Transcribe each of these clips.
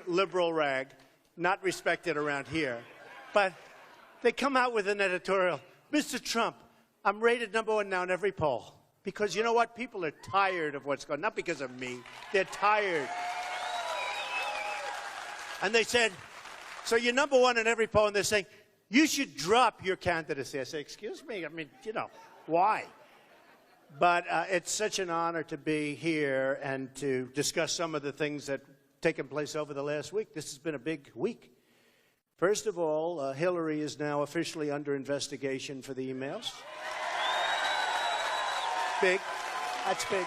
liberal rag, not respected around here, but they come out with an editorial. Mr. Trump, I'm rated #1 now in every poll. Because you know what? People are tired of what's going on. Not because of me. They're tired. And they said, so you're #1 in every poll, and they're saying, you should drop your candidacy. I say, excuse me? I mean, you know, why? But it's such an honor to be here and to discuss some of the things that have taken place over the last week. This has been a big week. First of all, Hillary is now officially under investigation for the emails. Big. That's big.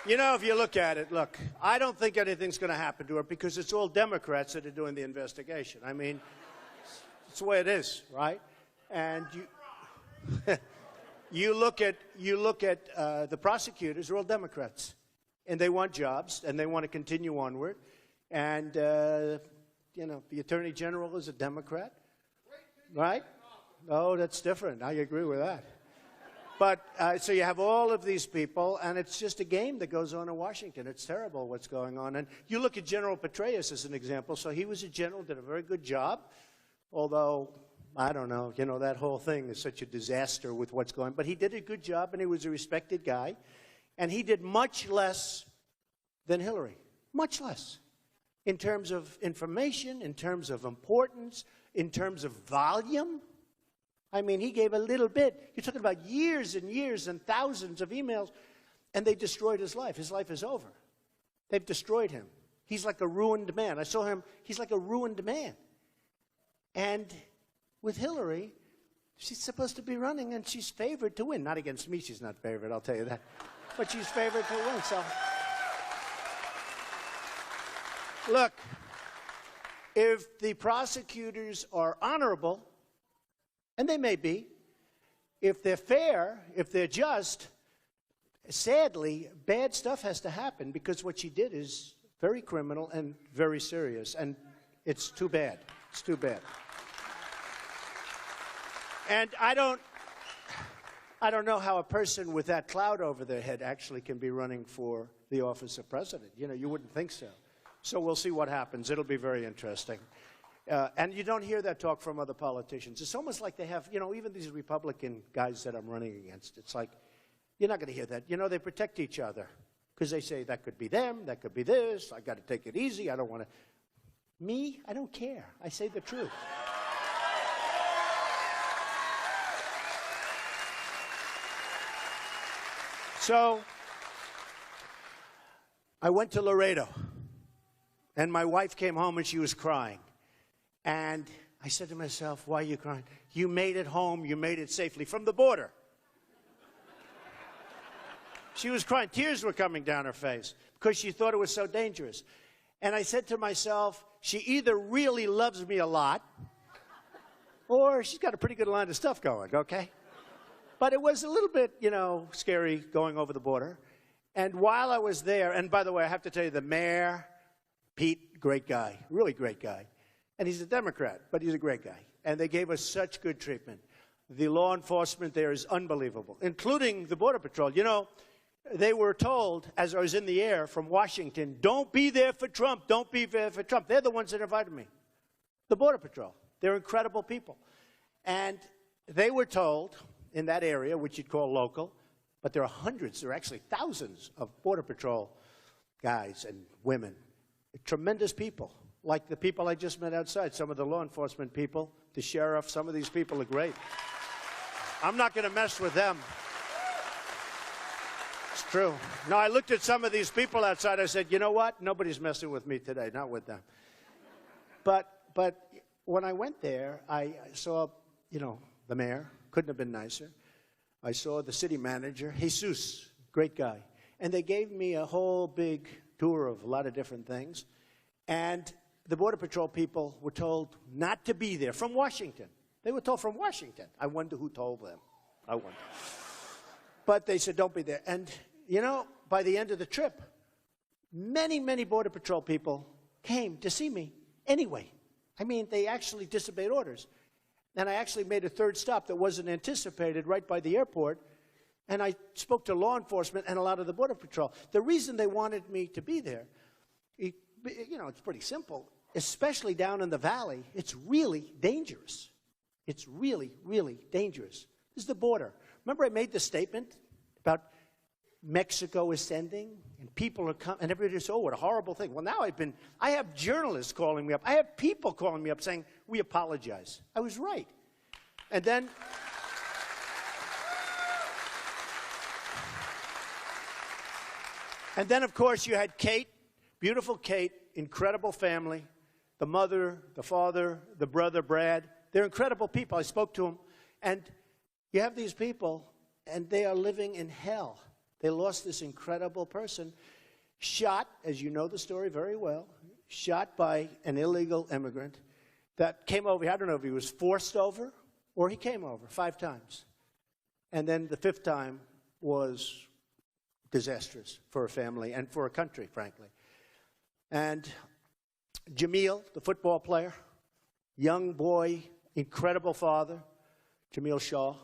You know, if you look at it, look, I don't think anything's going to happen to her because it's all Democrats that are doing the investigation. I mean, it's the way it is, right? And you look at the prosecutors, they're all Democrats. And they want jobs, and they want to continue onward. And, you know, the Attorney General is a Democrat, right? Oh, that's different. I agree with that. But, so you have all of these people, and it's just a game that goes on in Washington. It's terrible what's going on. And you look at General Petraeus as an example. So he was a general, did a very good job, although, I don't know, you know, that whole thing is such a disaster with what's going on. But he did a good job, and he was a respected guy. And he did much less than Hillary, much less, in terms of information, in terms of importance, in terms of volume. I mean, he gave a little bit. You're talking about years and years and thousands of emails, and they destroyed his life. His life is over. They've destroyed him. He's like a ruined man. I saw him. He's like a ruined man. And with Hillary, she's supposed to be running, and she's favored to win. Not against me, she's not favored, I'll tell you that. But she's favored to win, so. Look, if the prosecutors are honorable, and they may be, if they're fair, if they're just, sadly, bad stuff has to happen because what she did is very criminal and very serious, and it's too bad. It's too bad. And I don't know how a person with that cloud over their head actually can be running for the office of president. You know, you wouldn't think so. So we'll see what happens. It'll be very interesting. And you don't hear that talk from other politicians. It's almost like they have, you know, even these Republican guys that I'm running against, it's like, you're not going to hear that. You know, they protect each other because they say that could be them, that could be this, I got to take it easy, I don't want to. Me, I don't care. I say the truth. So, I went to Laredo, and my wife came home and she was crying. And I said to myself, why are you crying? You made it home, you made it safely from the border. She was crying, tears were coming down her face because she thought it was so dangerous. And I said to myself, she either really loves me a lot or she's got a pretty good line of stuff going, okay? But it was a little bit, you know, scary going over the border. And while I was there, and by the way, I have to tell you, the mayor, Pete, great guy, really great guy. And he's a Democrat, but he's a great guy. And they gave us such good treatment. The law enforcement there is unbelievable, including the Border Patrol. You know, they were told, as I was in the air from Washington, don't be there for Trump, don't be there for Trump. They're the ones that invited me, the Border Patrol. They're incredible people. And they were told in that area, which you'd call local, but there are hundreds, there are actually thousands of Border Patrol guys and women, tremendous people, like the people I just met outside, some of the law enforcement people, the sheriff, some of these people are great. I'm not going to mess with them. It's true. No, I looked at some of these people outside, I said, you know what? Nobody's messing with me today, not with them. But when I went there, I saw, you know, the mayor. Couldn't have been nicer. I saw the city manager, Jesus, great guy. And they gave me a whole big tour of a lot of different things. And the Border Patrol people were told not to be there from Washington. They were told from Washington. I wonder who told them. I wonder. But they said, don't be there. And, you know, by the end of the trip, many, many Border Patrol people came to see me anyway. I mean, they actually disobeyed orders. And I actually made a third stop that wasn't anticipated right by the airport. And I spoke to law enforcement and a lot of the Border Patrol. The reason they wanted me to be there, it's pretty simple. Especially down in the valley, it's really dangerous. It's really, really dangerous. This is the border. Remember I made the statement about Mexico is sending, and people are coming, and everybody says, oh, what a horrible thing. Well, now I have journalists calling me up. I have people calling me up saying, we apologize. I was right. And then, of course, you had Kate, beautiful Kate, incredible family, the mother, the father, the brother, Brad. They're incredible people. I spoke to them. And you have these people, and they are living in hell. They lost this incredible person, shot, as you know the story very well, shot by an illegal immigrant that came over. I don't know if he was forced over or he came over 5 times. And then the 5th time was disastrous for a family and for a country, frankly. And Jamil, the football player, young boy, incredible father, Jamil Shaw,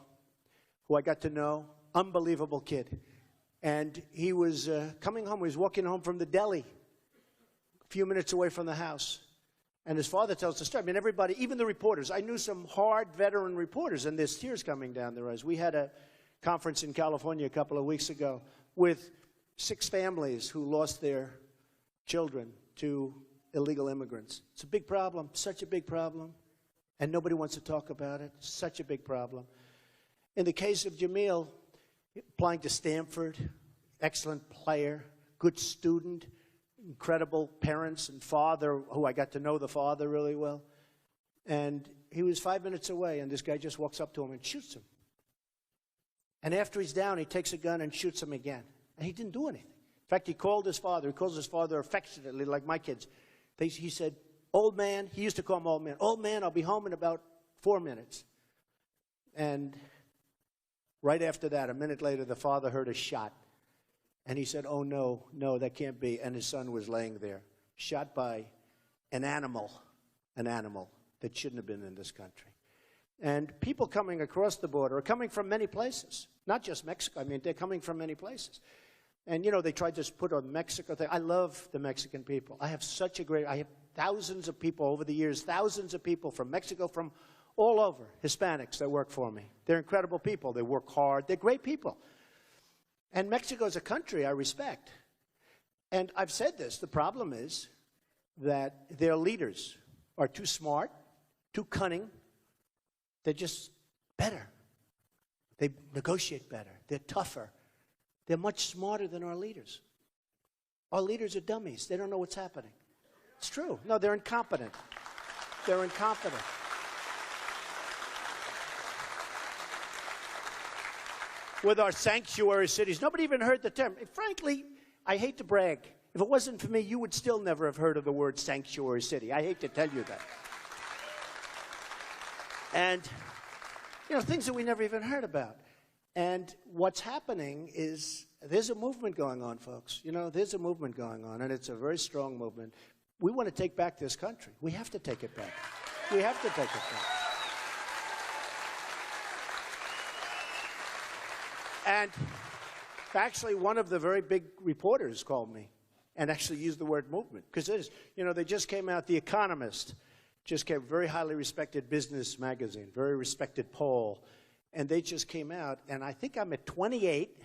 who I got to know, unbelievable kid. And he was coming home. He was walking home from the deli, a few minutes away from the house. And his father tells the story. I mean, everybody, even the reporters. I knew some hard veteran reporters, and there's tears coming down their eyes. We had a conference in California a couple of weeks ago with 6 families who lost their children to illegal immigrants. It's a big problem, such a big problem. And nobody wants to talk about it. Such a big problem. In the case of Jamil, applying to Stanford, excellent player, good student, incredible parents and father, who I got to know the father really well. And he was 5 minutes away, and this guy just walks up to him and shoots him. And after he's down, he takes a gun and shoots him again. And he didn't do anything. In fact, he called his father. He calls his father affectionately, like my kids. He said, old man, he used to call him old man, I'll be home in about 4 minutes. And right after that, a minute later, the father heard a shot. And he said, oh, no, that can't be. And his son was laying there, shot by an animal that shouldn't have been in this country. And people coming across the border are coming from many places, not just Mexico. I mean, they're coming from many places. And, they tried to put a Mexico thing. I love the Mexican people. I have thousands of people over the years, thousands of people from Mexico, from all over, Hispanics that work for me. They're incredible people. They work hard. They're great people. And Mexico is a country I respect. And I've said this. The problem is that their leaders are too smart, too cunning. They're just better. They negotiate better. They're tougher. They're much smarter than our leaders. Our leaders are dummies. They don't know what's happening. It's true. No, they're incompetent. They're incompetent. With our sanctuary cities, nobody even heard the term. Frankly, I hate to brag. If it wasn't for me, you would still never have heard of the word sanctuary city. I hate to tell you that. And, things that we never even heard about. And what's happening is there's a movement going on, folks. There's a movement going on, and it's a very strong movement. We want to take back this country. We have to take it back. We have to take it back. And actually, one of the very big reporters called me and actually used the word movement. Because it is, they just came out, The Economist, just came, very highly respected business magazine, very respected poll. And they just came out, and I think I'm at 28,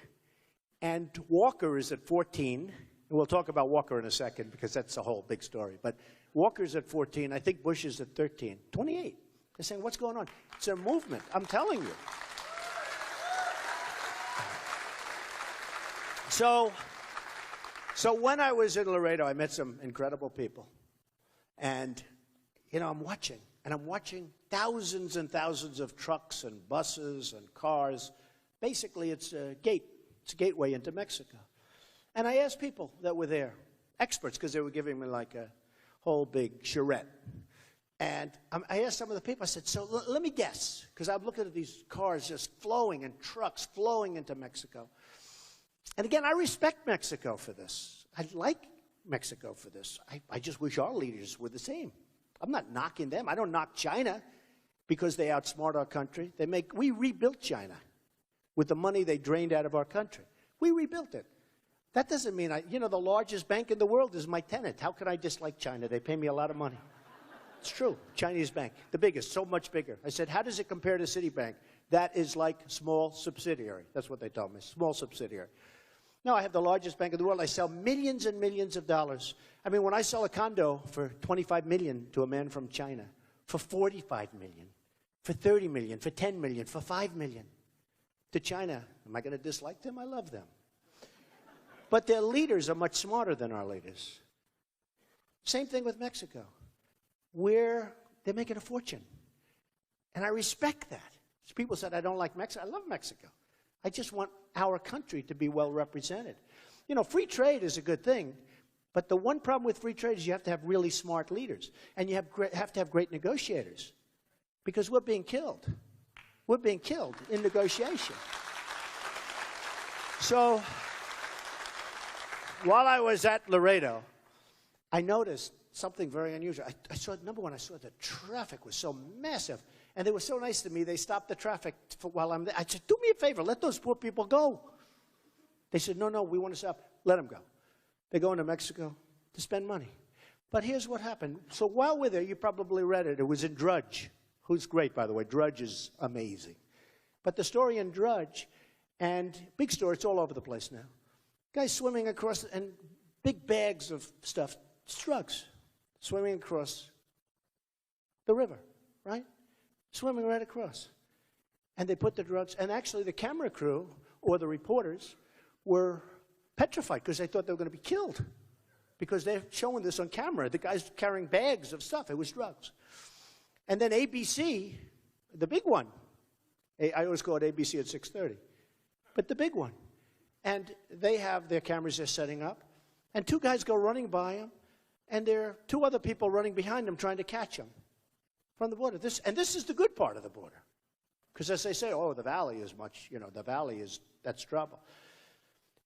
and Walker is at 14. And we'll talk about Walker in a second, because that's a whole big story. But Walker's at 14. I think Bush is at 13. 28. They're saying, what's going on? It's a movement. I'm telling you. So when I was in Laredo, I met some incredible people. And, I'm watching. And I'm watching thousands and thousands of trucks and buses and cars. Basically, it's a gateway into Mexico. And I asked people that were there, experts, because they were giving me like a whole big charrette. And I asked some of the people, I said, so let me guess, because I'm looking at these cars just flowing and trucks flowing into Mexico. And again, I respect Mexico for this. I like Mexico for this. I just wish our leaders were the same. I'm not knocking them. I don't knock China because they outsmart our country. We rebuilt China. with the money they drained out of our country. We rebuilt it. That doesn't mean the largest bank in the world is my tenant. How could I dislike China? They pay me a lot of money. It's true. Chinese bank, the biggest, so much bigger. I said, how does it compare to Citibank? That is like small subsidiary. That's what they told me, small subsidiary. No, I have the largest bank in the world. I sell millions and millions of dollars. I mean, when I sell a condo for $25 million to a man from China, for $45 million, for $30 million, for $10 million, for $5 million, to China, am I going to dislike them? I love them. But their leaders are much smarter than our leaders. Same thing with Mexico, where they're making a fortune. And I respect that. People said, I don't like Mexico. I love Mexico. I just want our country to be well represented. Free trade is a good thing, but the one problem with free trade is you have to have really smart leaders, and you have to have great negotiators, because we're being killed. We're being killed in negotiation. So while I was at Laredo, I noticed something very unusual. I saw, number one, I saw the traffic was so massive. And they were so nice to me, they stopped the traffic while I'm there. I said, do me a favor, let those poor people go. They said, no, we want to stop. Let them go. They're going to Mexico to spend money. But here's what happened. So while we're there, you probably read it. It was in Drudge, who's great, by the way. Drudge is amazing. But the story in Drudge, and big story, it's all over the place now. Guys swimming across, and big bags of stuff, it's drugs, swimming across the river, right? Swimming right across. And they put the drugs, and actually the camera crew, or the reporters, were petrified because they thought they were going to be killed. Because they're showing this on camera. The guy's carrying bags of stuff. It was drugs. And then ABC, the big one, I always call it ABC at 6:30, but the big one. And they have their cameras they're setting up, and two guys go running by him, and there are two other people running behind them trying to catch him from the border. This is the good part of the border. Because as they say, oh, the valley is much, the valley is, that's trouble.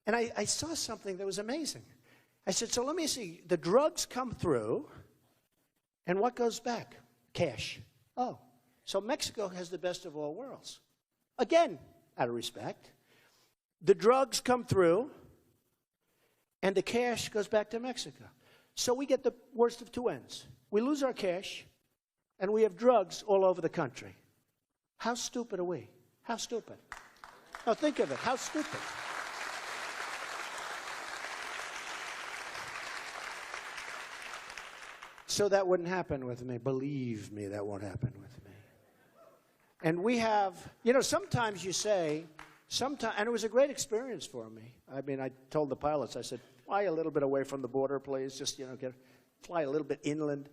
And I saw something that was amazing. I said, so let me see. The drugs come through, and what goes back? Cash. Oh, so Mexico has the best of all worlds. Again, out of respect. The drugs come through, and the cash goes back to Mexico. So we get the worst of two ends. We lose our cash, and we have drugs all over the country. How stupid are we? How stupid? Now think of it. How stupid? So that wouldn't happen with me. Believe me, that won't happen with me. And we have, sometimes you say, and it was a great experience for me. I mean, I told the pilots, I said, fly a little bit away from the border, please. Just, fly a little bit inland.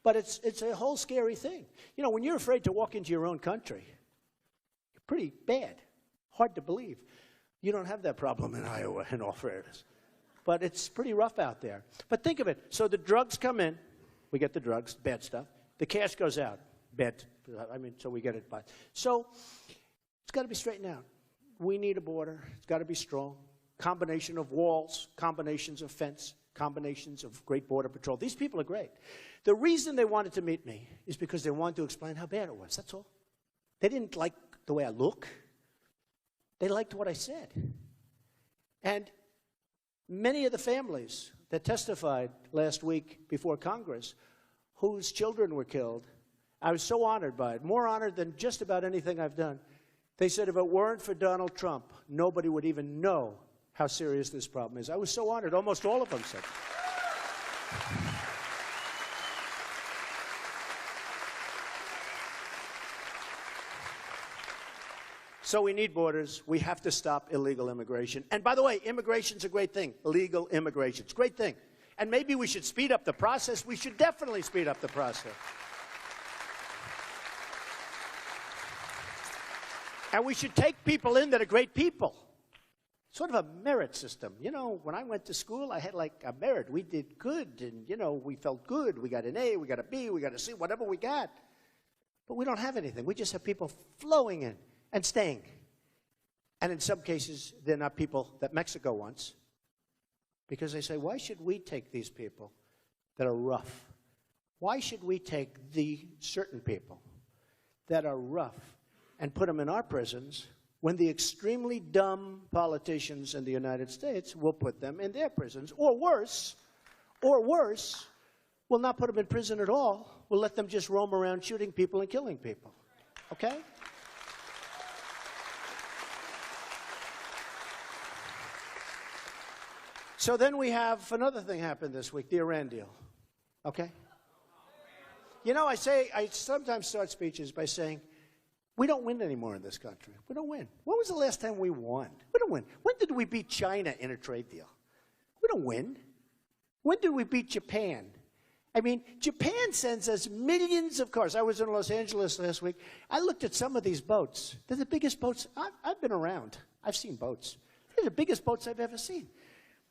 But it's a whole scary thing. When you're afraid to walk into your own country, you're pretty bad. Hard to believe. You don't have that problem in Iowa, in all fairness. But it's pretty rough out there. But think of it. So the drugs come in. We get the drugs, bad stuff. The cash goes out, bad. So we get it by. So it's got to be straightened out. We need a border. It's got to be strong. Combination of walls, combinations of fence, combinations of great border patrol. These people are great. The reason they wanted to meet me is because they wanted to explain how bad it was. That's all. They didn't like the way I look. They liked what I said. And many of the families that testified last week before Congress, whose children were killed, I was so honored by it, more honored than just about anything I've done. They said if it weren't for Donald Trump, nobody would even know how serious this problem is. I was so honored. Almost all of them said. So we need borders. We have to stop illegal immigration. And by the way, immigration's a great thing. Legal immigration. It's a great thing. And maybe we should speed up the process. We should definitely speed up the process. And we should take people in that are great people. Sort of a merit system. When I went to school, I had like a merit. We did good, and, we felt good. We got an A, we got a B, we got a C, whatever we got. But we don't have anything. We just have people flowing in and staying. And in some cases, they're not people that Mexico wants. Because they say, why should we take these people that are rough? Why should we take the certain people that are rough and put them in our prisons when the extremely dumb politicians in the United States will put them in their prisons, or worse, we'll not put them in prison at all. We'll let them just roam around shooting people and killing people. Okay? So then we have another thing happen this week, the Iran deal. Okay? You know, I sometimes start speeches by saying, we don't win anymore in this country. We don't win. When was the last time we won? We don't win. When did we beat China in a trade deal? We don't win. When did we beat Japan? I mean, Japan sends us millions of cars. I was in Los Angeles last week. I looked at some of these boats. They're the biggest boats. I've been around. I've seen boats. They're the biggest boats I've ever seen.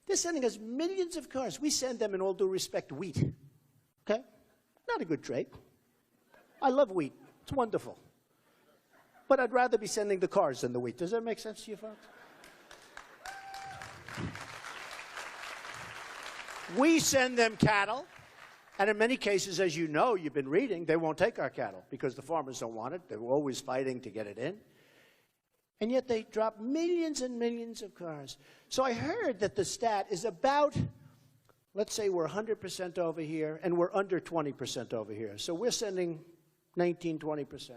They're sending us millions of cars. We send them, in all due respect, wheat. Okay? Not a good trade. I love wheat. It's wonderful. But I'd rather be sending the cars than the wheat. Does that make sense to you folks? We send them cattle, and in many cases, as you know, you've been reading, they won't take our cattle because the farmers don't want it. They're always fighting to get it in. And yet they drop millions and millions of cars. So I heard that the stat is about, let's say we're 100% over here, and we're under 20% over here. So we're sending 19, 20%.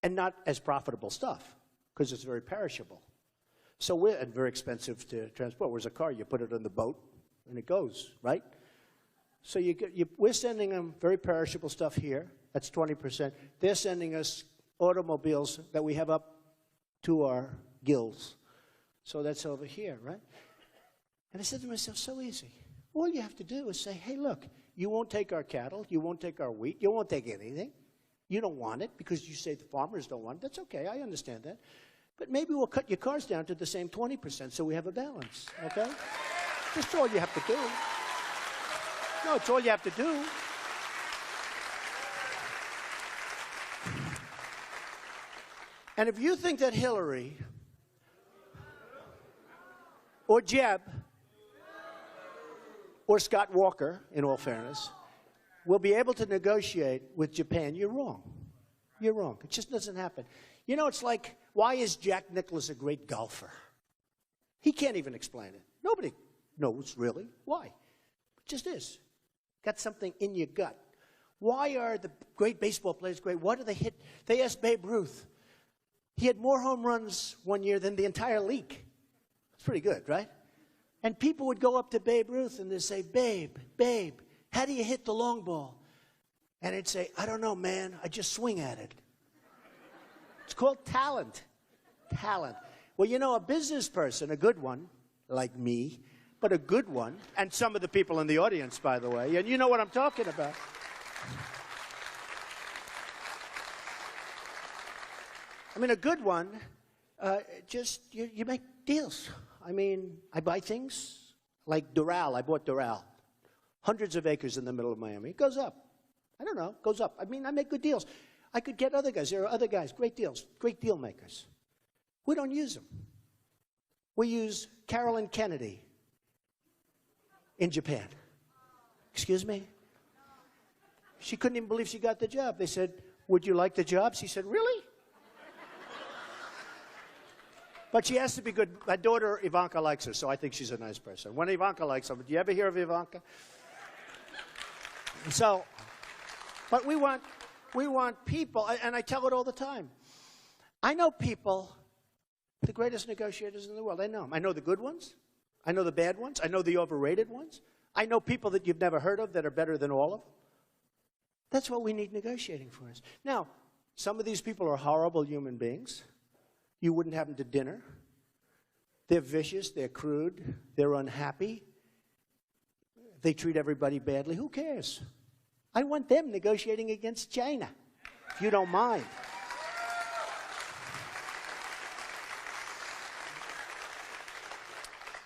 And not as profitable stuff, because it's very perishable. So we're very expensive to transport. Whereas a car, you put it on the boat, and it goes, right? So we're sending them very perishable stuff here. That's 20%. They're sending us automobiles that we have up to our gills. So that's over here, right? And I said to myself, so easy. All you have to do is say, hey, look, you won't take our cattle, you won't take our wheat, you won't take anything. You don't want it because you say the farmers don't want it. That's okay, I understand that. But maybe we'll cut your cars down to the same 20% so we have a balance, okay? That's all you have to do. No, it's all you have to do. And if you think that Hillary or Jeb or Scott Walker, in all fairness, will be able to negotiate with Japan, you're wrong. You're wrong. It just doesn't happen. You know, it's like, why is Jack Nicklaus a great golfer? He can't even explain it. Nobody knows, really. Why? It just is. Got something in your gut. Why are the great baseball players great? Why do they hit? They asked Babe Ruth. He had more home runs one year than the entire league. It's pretty good, right? And people would go up to Babe Ruth and they'd say, Babe, how do you hit the long ball? And he'd say, I don't know, man. I just swing at it. It's called talent. Talent. Well, you know, a business person, a good one, like me, but a good one, and some of the people in the audience, by the way, and you know what I'm talking about. I mean, a good one, you make deals. I mean, I buy things like Doral. I bought Doral. Hundreds of acres in the middle of Miami. It goes up. I don't know. It goes up. I mean, I make good deals. I could get other guys. There are other guys. Great deals. Great deal makers. We don't use them. We use Carolyn Kennedy in Japan. Excuse me? She couldn't even believe she got the job. They said, would you like the job? She said, really? But she has to be good. My daughter, Ivanka, likes her, so I think she's a nice person. When Ivanka likes her, do you ever hear of Ivanka? So, but we want people, and I tell it all the time. I know people, the greatest negotiators in the world. I know them. I know the good ones. I know the bad ones. I know the overrated ones. I know people that you've never heard of that are better than all of them. That's what we need negotiating for us. Now, some of these people are horrible human beings. You wouldn't have them to dinner. They're vicious, they're crude, they're unhappy. They treat everybody badly. Who cares? I want them negotiating against China, if you don't mind.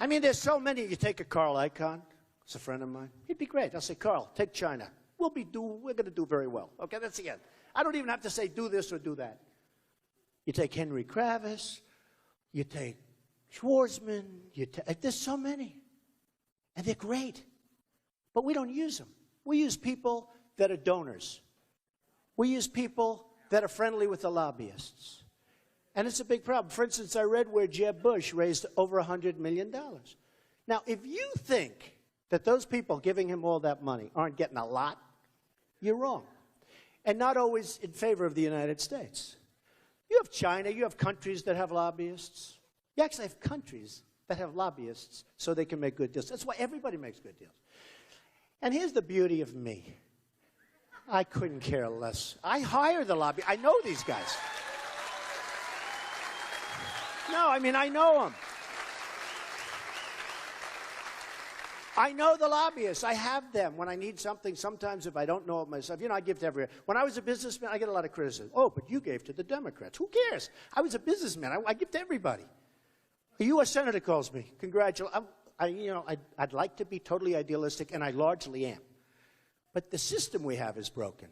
I mean, there's so many. You take a Carl Icahn, it's a friend of mine. He'd be great. I'll say, Carl, take China. We're going to do very well. Okay, that's the end. I don't even have to say do this or do that. You take Henry Kravis, you take Schwarzman, there's so many. And they're great. But we don't use them. We use people that are donors. We use people that are friendly with the lobbyists. And it's a big problem. For instance, I read where Jeb Bush raised over $100 million. Now, if you think that those people giving him all that money aren't getting a lot, you're wrong. And not always in favor of the United States. You have China, you have countries that have lobbyists. You actually have countries that have lobbyists so they can make good deals. That's why everybody makes good deals. And here's the beauty of me. I couldn't care less. I hire the lobby. I know these guys. No, I mean, I know them. I know the lobbyists. I have them when I need something. Sometimes if I don't know it myself, you know, I give to everyone. When I was a businessman, I get a lot of criticism. Oh, but you gave to the Democrats. Who cares? I was a businessman. I give to everybody. A U.S. Senator calls me. Congratulations. I'd like to be totally idealistic, and I largely am. But the system we have is broken.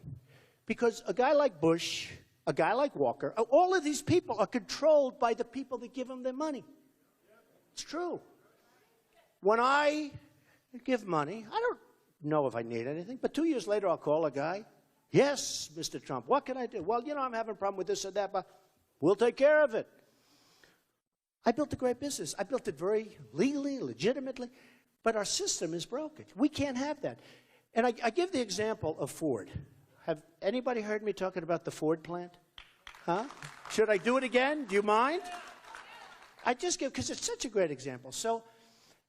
Because a guy like Bush, a guy like Walker, all of these people are controlled by the people that give them their money. It's true. When I give money, I don't know if I need anything, but 2 years later I'll call a guy. Yes, Mr. Trump, what can I do? Well, you know, I'm having a problem with this or that, but we'll take care of it. I built a great business. I built it very legally, legitimately, but our system is broken. We can't have that. And I give the example of Ford. Have anybody heard me talking about the Ford plant? Huh? Should I do it again? Do you mind? I just give, because it's such a great example. So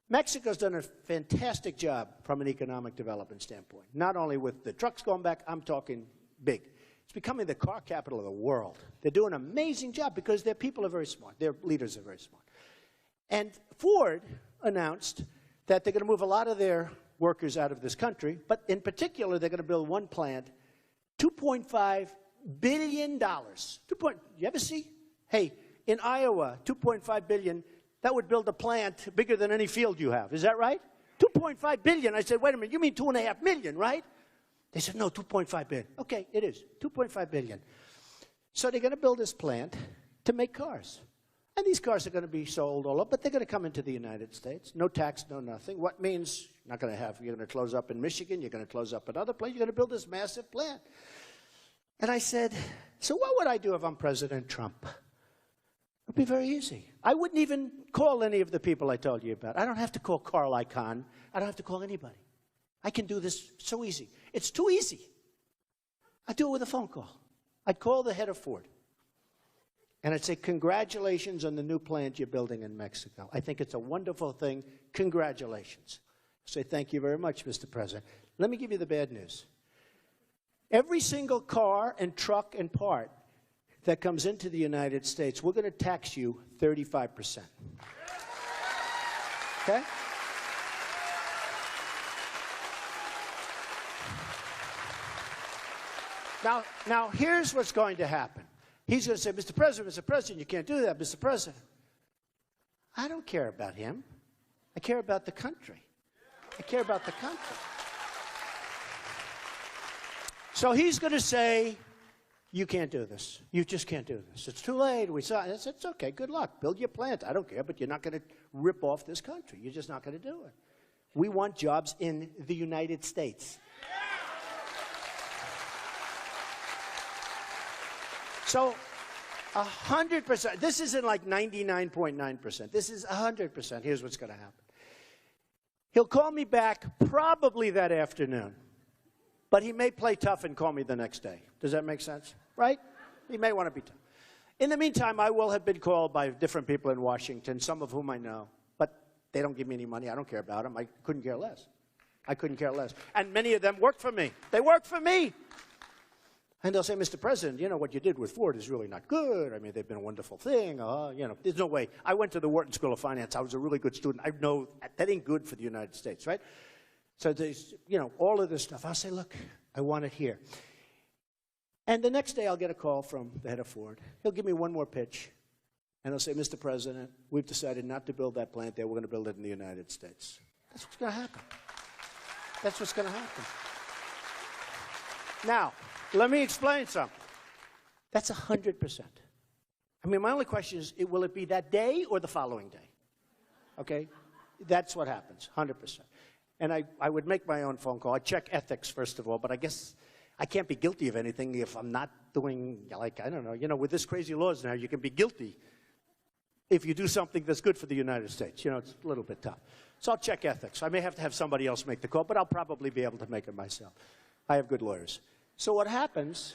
Mexico's done a fantastic job from an economic development standpoint. Not only with the trucks going back, I'm talking big. It's becoming the car capital of the world. They're doing an amazing job because their people are very smart. Their leaders are very smart. And Ford announced that they're going to move a lot of their workers out of this country, but in particular, they're going to build one plant, $2.5 billion. You ever see? Hey, in Iowa, $2.5 billion, that would build a plant bigger than any field you have. Is that right? $2.5 billion. I said, wait a minute, you mean $2.5 million, right? They said, no, $2.5 billion. Okay, it is, $2.5 billion. So they're going to build this plant to make cars. And these cars are going to be sold all over, but they're going to come into the United States. No tax, no nothing. What means you're going to close up in Michigan, you're going to close up another place, you're going to build this massive plant. And I said, so what would I do if I'm President Trump? It would be very easy. I wouldn't even call any of the people I told you about. I don't have to call Carl Icahn. I don't have to call anybody. I can do this so easy. It's too easy. I'd do it with a phone call. I'd call the head of Ford. And I'd say, congratulations on the new plant you're building in Mexico. I think it's a wonderful thing. Congratulations. I'd say, thank you very much, Mr. President. Let me give you the bad news. Every single car and truck and part that comes into the United States, we're going to tax you 35%. Okay? Now, here's what's going to happen. He's going to say, Mr. President, you can't do that, Mr. President. I don't care about him. I care about the country. I care about the country. So he's going to say, you can't do this. You just can't do this. It's too late. We saw it. It's okay. Good luck. Build your plant. I don't care, but you're not going to rip off this country. You're just not going to do it. We want jobs in the United States. So 100%. This isn't like 99.9%. This is 100%. Here's what's going to happen. He'll call me back probably that afternoon. But he may play tough and call me the next day. Does that make sense? Right? He may want to be tough. In the meantime, I will have been called by different people in Washington, some of whom I know. But they don't give me any money. I don't care about them. I couldn't care less. I couldn't care less. And many of them work for me. They work for me. And they'll say, Mr. President, you know, what you did with Ford is really not good. I mean, they've been a wonderful thing. You know, there's no way. I went to the Wharton School of Finance. I was a really good student. I know that ain't good for the United States, right? So there's, you know, all of this stuff. I'll say, look, I want it here. And the next day I'll get a call from the head of Ford. He'll give me one more pitch. And he'll say, Mr. President, we've decided not to build that plant there. We're going to build it in the United States. That's what's going to happen. That's what's going to happen. Now, let me explain something. That's 100%. I mean, my only question is, will it be that day or the following day? Okay? That's what happens, 100%. And I would make my own phone call. I'd check ethics, first of all, but I guess I can't be guilty of anything if I'm not doing, like, I don't know, you know, with this crazy laws now, you can be guilty if you do something that's good for the United States. You know, it's a little bit tough. So I'll check ethics. I may have to have somebody else make the call, but I'll probably be able to make it myself. I have good lawyers. So what happens,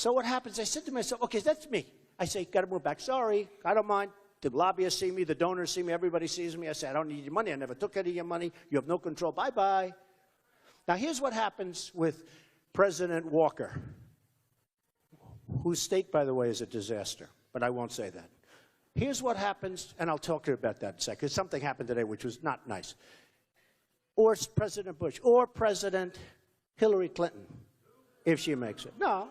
I said to myself, okay, that's me. I say, got to move back. Sorry, I don't mind. The lobbyists see me, the donors see me, everybody sees me. I say, I don't need your money. I never took any of your money. You have no control. Bye-bye. Now, here's what happens with President Walker, whose state, by the way, is a disaster, but I won't say that. Here's what happens, and I'll talk to you about that in a second. Something happened today which was not nice. Or President Bush, or President Hillary Clinton, if she makes it. No.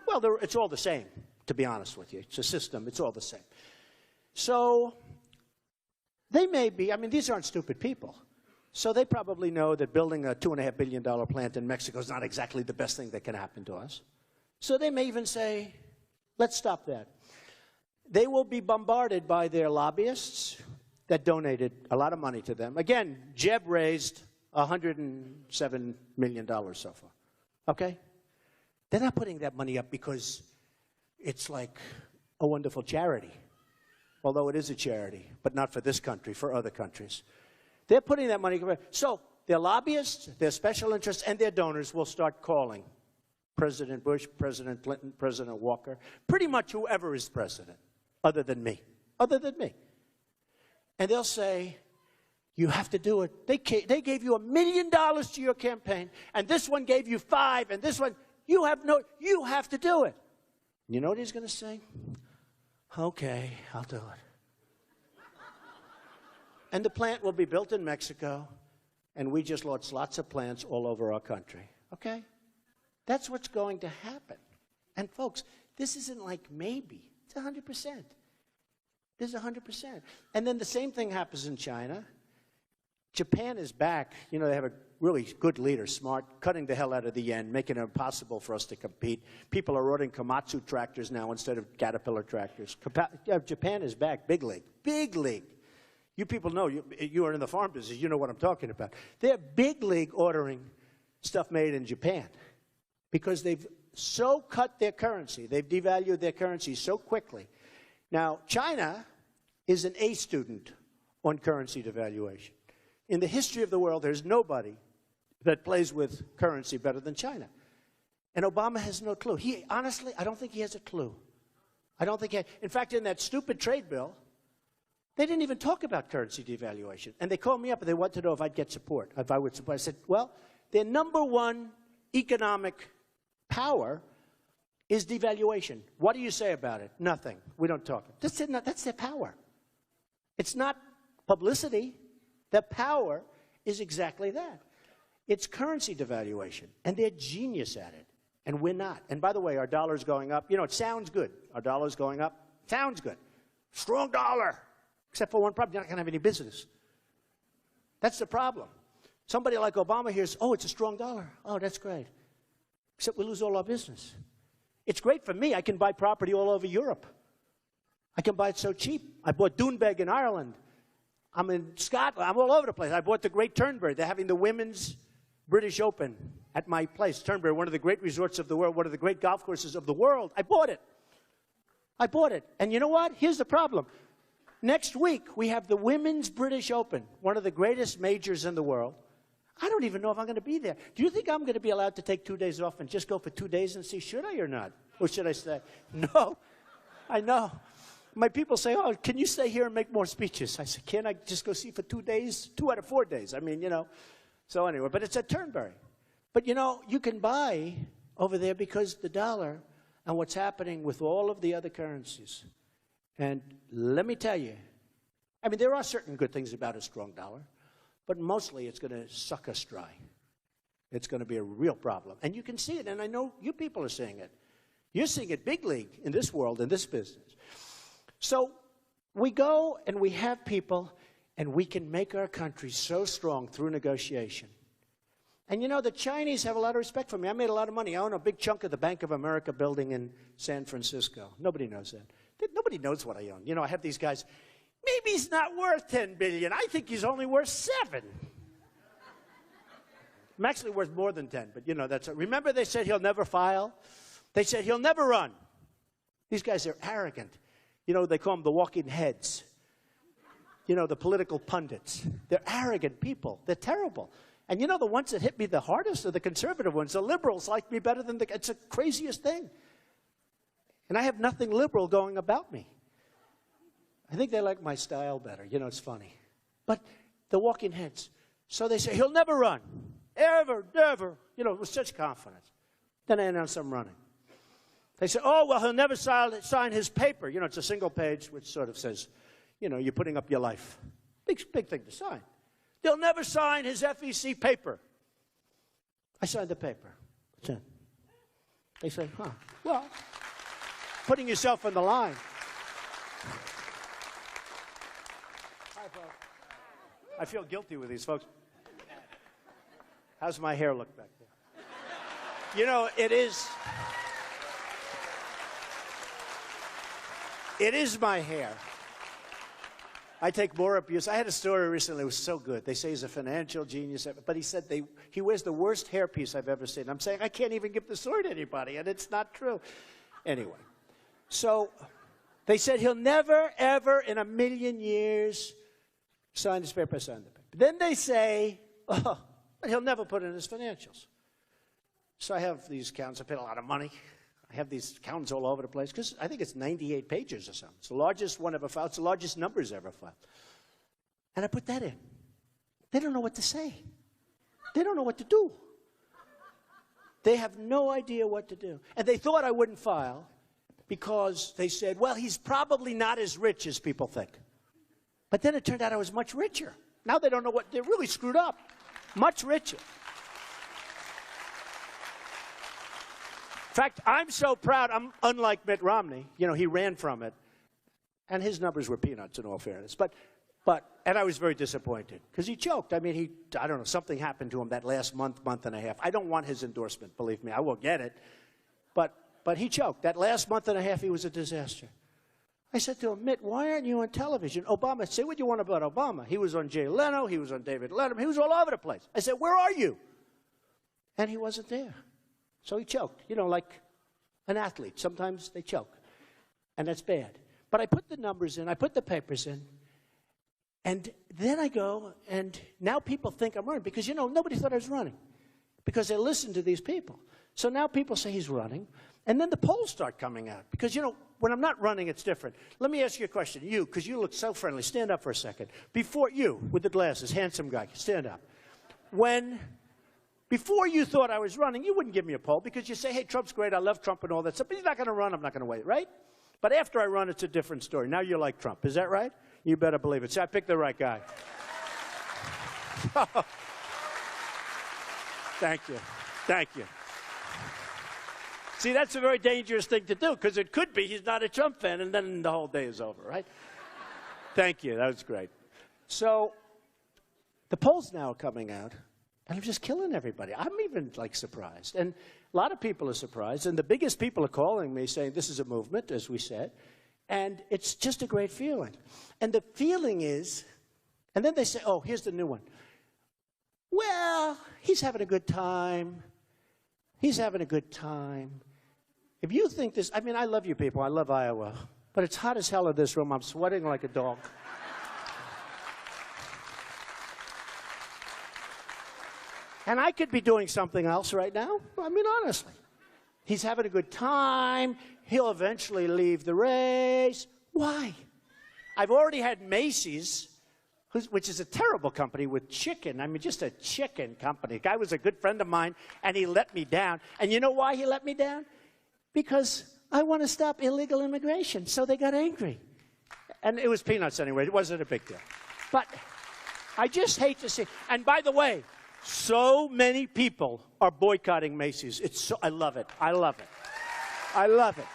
Well, it's all the same, to be honest with you. It's a system. It's all the same. So they may be, I mean, these aren't stupid people. So they probably know that building a $2.5 billion plant in Mexico is not exactly the best thing that can happen to us. So they may even say, let's stop that. They will be bombarded by their lobbyists that donated a lot of money to them. Again, Jeb raised $107 million so far. Okay? They're not putting that money up because it's like a wonderful charity. Although it is a charity, but not for this country, for other countries. They're putting that money. So their lobbyists, their special interests, and their donors will start calling President Bush, President Clinton, President Walker, pretty much whoever is president, other than me. And they'll say, you have to do it. They gave you $1 million to your campaign, and this one gave you $5 million, and this one, you have to do it. You know what he's going to say? Okay, I'll do it. And the plant will be built in Mexico, and we just launched lots of plants all over our country. Okay? That's what's going to happen. And folks, this isn't like maybe. It's 100%. This is 100%. And then the same thing happens in China. Japan is back. You know, they have a really good leader, smart, cutting the hell out of the yen, making it impossible for us to compete. People are ordering Komatsu tractors now instead of Caterpillar tractors. Japan is back, big league, big league. You people know, you are in the farm business, you know what I'm talking about. They're big league ordering stuff made in Japan because they've so cut their currency, they've devalued their currency so quickly. Now, China is an A student on currency devaluation. In the history of the world, there's nobody that plays with currency better than China. And Obama has no clue. Honestly, I don't think he has a clue. I don't think in fact, in that stupid trade bill, they didn't even talk about currency devaluation. And they called me up and they wanted to know if I'd get support, if I would support. I said, well, their number one economic power is devaluation. What do you say about it? Nothing. We don't talk. That's their power. It's not publicity. The power is exactly that. It's currency devaluation, and they're genius at it, and we're not. And by the way, our dollar's going up. You know, it sounds good. Our dollar's going up. Sounds good. Strong dollar. Except for one problem, you're not going to have any business. That's the problem. Somebody like Obama hears, oh, it's a strong dollar. Oh, that's great. Except we lose all our business. It's great for me. I can buy property all over Europe. I can buy it so cheap. I bought Doonbeg in Ireland. I'm in Scotland. I'm all over the place. I bought the Great Turnberry. They're having the Women's British Open at my place. Turnberry, one of the great resorts of the world, one of the great golf courses of the world. I bought it. I bought it. And you know what? Here's the problem. Next week, we have the Women's British Open, one of the greatest majors in the world. I don't even know if I'm going to be there. Do you think I'm going to be allowed to take 2 days off and just go for 2 days and see, should I or not? Or should I stay? No. I know. My people say, oh, can you stay here and make more speeches? I say, can't I just go see for 2 days? 2 out of 4 days. I mean, you know. So anyway, but it's at Turnberry. But, you know, you can buy over there because the dollar and what's happening with all of the other currencies. And let me tell you, I mean, there are certain good things about a strong dollar, but mostly it's going to suck us dry. It's going to be a real problem. And you can see it, and I know you people are seeing it. You're seeing it big league in this world, in this business. So we go and we have people, and we can make our country so strong through negotiation. And you know, the Chinese have a lot of respect for me. I made a lot of money. I own a big chunk of the Bank of America building in San Francisco. Nobody knows that. Nobody knows what I own. You know, I have these guys, maybe he's not worth $10 billion. I think he's only worth $7. I'm actually worth more than 10, but you know, remember they said he'll never file? They said he'll never run. These guys are arrogant. You know, they call them the walking heads. You know, the political pundits. They're arrogant people. They're terrible. And you know, the ones that hit me the hardest are the conservative ones. The liberals like me better than it's the craziest thing. And I have nothing liberal going about me. I think they like my style better. You know, it's funny. But the walking heads. So they say, he'll never run. Ever, never. You know, with such confidence. Then I announce I'm running. They say, oh, well, he'll never sign his paper. You know, it's a single page which sort of says, you know, you're putting up your life. Big thing to sign. He'll never sign his FEC paper. I signed the paper. That's it. They say, huh, well, putting yourself on the line. Hi, folks. I feel guilty with these folks. How's my hair look back there? You know, it is my hair. I take more abuse. I had a story recently. It was so good. They say he's a financial genius, but he said he wears the worst hairpiece I've ever seen. I'm saying I can't even give the story to anybody, and it's not true. Anyway, so they said he'll never, ever in a million years sign his paper, sign the paper. Then they say, oh, but he'll never put in his financials. So I have these accounts. I paid a lot of money. I have these accountants all over the place because I think it's 98 pages or something. It's the largest one ever filed. It's the largest numbers ever filed. And I put that in. They don't know what to say. They don't know what to do. They have no idea what to do. And they thought I wouldn't file because they said, well, he's probably not as rich as people think. But then it turned out I was much richer. Now they don't know what, they're really screwed up. Much richer. In fact, I'm so proud. I'm unlike Mitt Romney. You know, he ran from it. And his numbers were peanuts, in all fairness. And I was very disappointed because he choked. I mean, I don't know, something happened to him that last month and a half. I don't want his endorsement, believe me. I will get it. But he choked. That last month and a half, he was a disaster. I said to him, Mitt, why aren't you on television? Obama, say what you want about Obama. He was on Jay Leno. He was on David Letterman. He was all over the place. I said, where are you? And he wasn't there. So he choked, you know, like an athlete. Sometimes they choke, and that's bad. But I put the numbers in. I put the papers in. And then I go, and now people think I'm running because, you know, nobody thought I was running because they listened to these people. So now people say he's running, and then the polls start coming out because, you know, when I'm not running, it's different. Let me ask you a question. You, because you look so friendly, stand up for a second. Before you, with the glasses, handsome guy, stand up. Before you thought I was running, you wouldn't give me a poll because you say, hey, Trump's great, I love Trump and all that stuff, but he's not going to run, I'm not going to wait, right? But after I run, it's a different story. Now you like Trump. Is that right? You better believe it. See, I picked the right guy. Thank you. Thank you. See, that's a very dangerous thing to do because it could be he's not a Trump fan and then the whole day is over, right? Thank you. That was great. So the polls now are coming out. And I'm just killing everybody. I'm even, like, surprised. And a lot of people are surprised. And the biggest people are calling me saying this is a movement, as we said. And it's just a great feeling. And the feeling is, and then they say, oh, here's the new one. Well, he's having a good time. He's having a good time. If you think this, I mean, I love you people. I love Iowa. But it's hot as hell in this room. I'm sweating like a dog. And I could be doing something else right now. I mean, honestly. He's having a good time. He'll eventually leave the race. Why? I've already had Macy's, which is a terrible company with chicken. I mean, just a chicken company. The guy was a good friend of mine, and he let me down. And you know why he let me down? Because I want to stop illegal immigration. So they got angry. And it was peanuts anyway. It wasn't a big deal. But I just hate to see. And by the way, so many people are boycotting Macy's. I love it. I love it. I love it.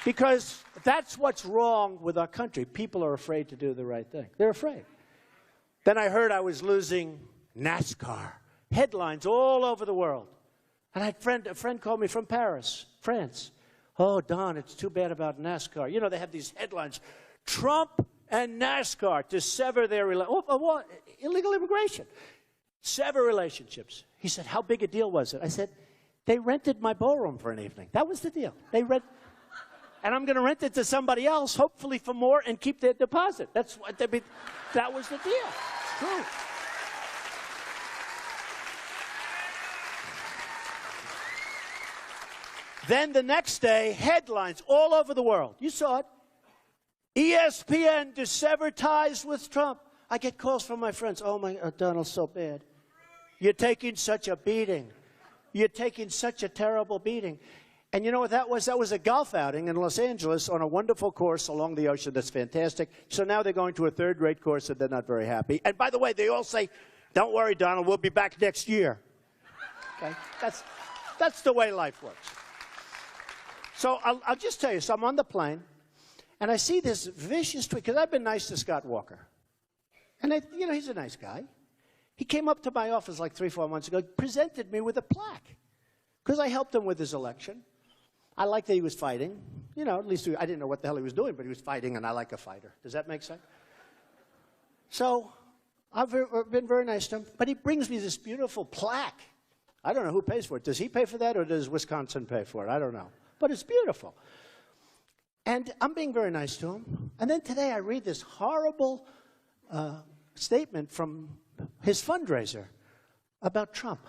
Because that's what's wrong with our country. People are afraid to do the right thing. They're afraid. Then I heard I was losing NASCAR. Headlines all over the world. And I had a friend called me from Paris, France. Oh, Don, it's too bad about NASCAR. You know, they have these headlines. Trump and NASCAR to sever their illegal immigration. Sever relationships. He said, how big a deal was it? I said, they rented my ballroom for an evening. That was the deal. And I'm going to rent it to somebody else, hopefully for more, and keep their deposit. That was the deal. It's true. Then the next day, headlines all over the world. You saw it. ESPN to sever ties with Trump. I get calls from my friends. Oh, my, Donald's so bad. You're taking such a beating. You're taking such a terrible beating. And you know what that was? That was a golf outing in Los Angeles on a wonderful course along the ocean that's fantastic. So now they're going to a third-rate course and they're not very happy. And by the way, they all say, don't worry, Donald, we'll be back next year. Okay? That's the way life works. So I'll just tell you, so I'm on the plane, and I see this vicious tweet, because I've been nice to Scott Walker. And, he's a nice guy. He came up to my office like 3-4 months ago, presented me with a plaque, because I helped him with his election. I liked that he was fighting. At least I didn't know what the hell he was doing, but he was fighting, and I like a fighter. Does that make sense? So I've been very nice to him, but he brings me this beautiful plaque. I don't know who pays for it. Does he pay for that, or does Wisconsin pay for it? I don't know. But it's beautiful. And I'm being very nice to him. And then today I read this horrible statement from his fundraiser about Trump.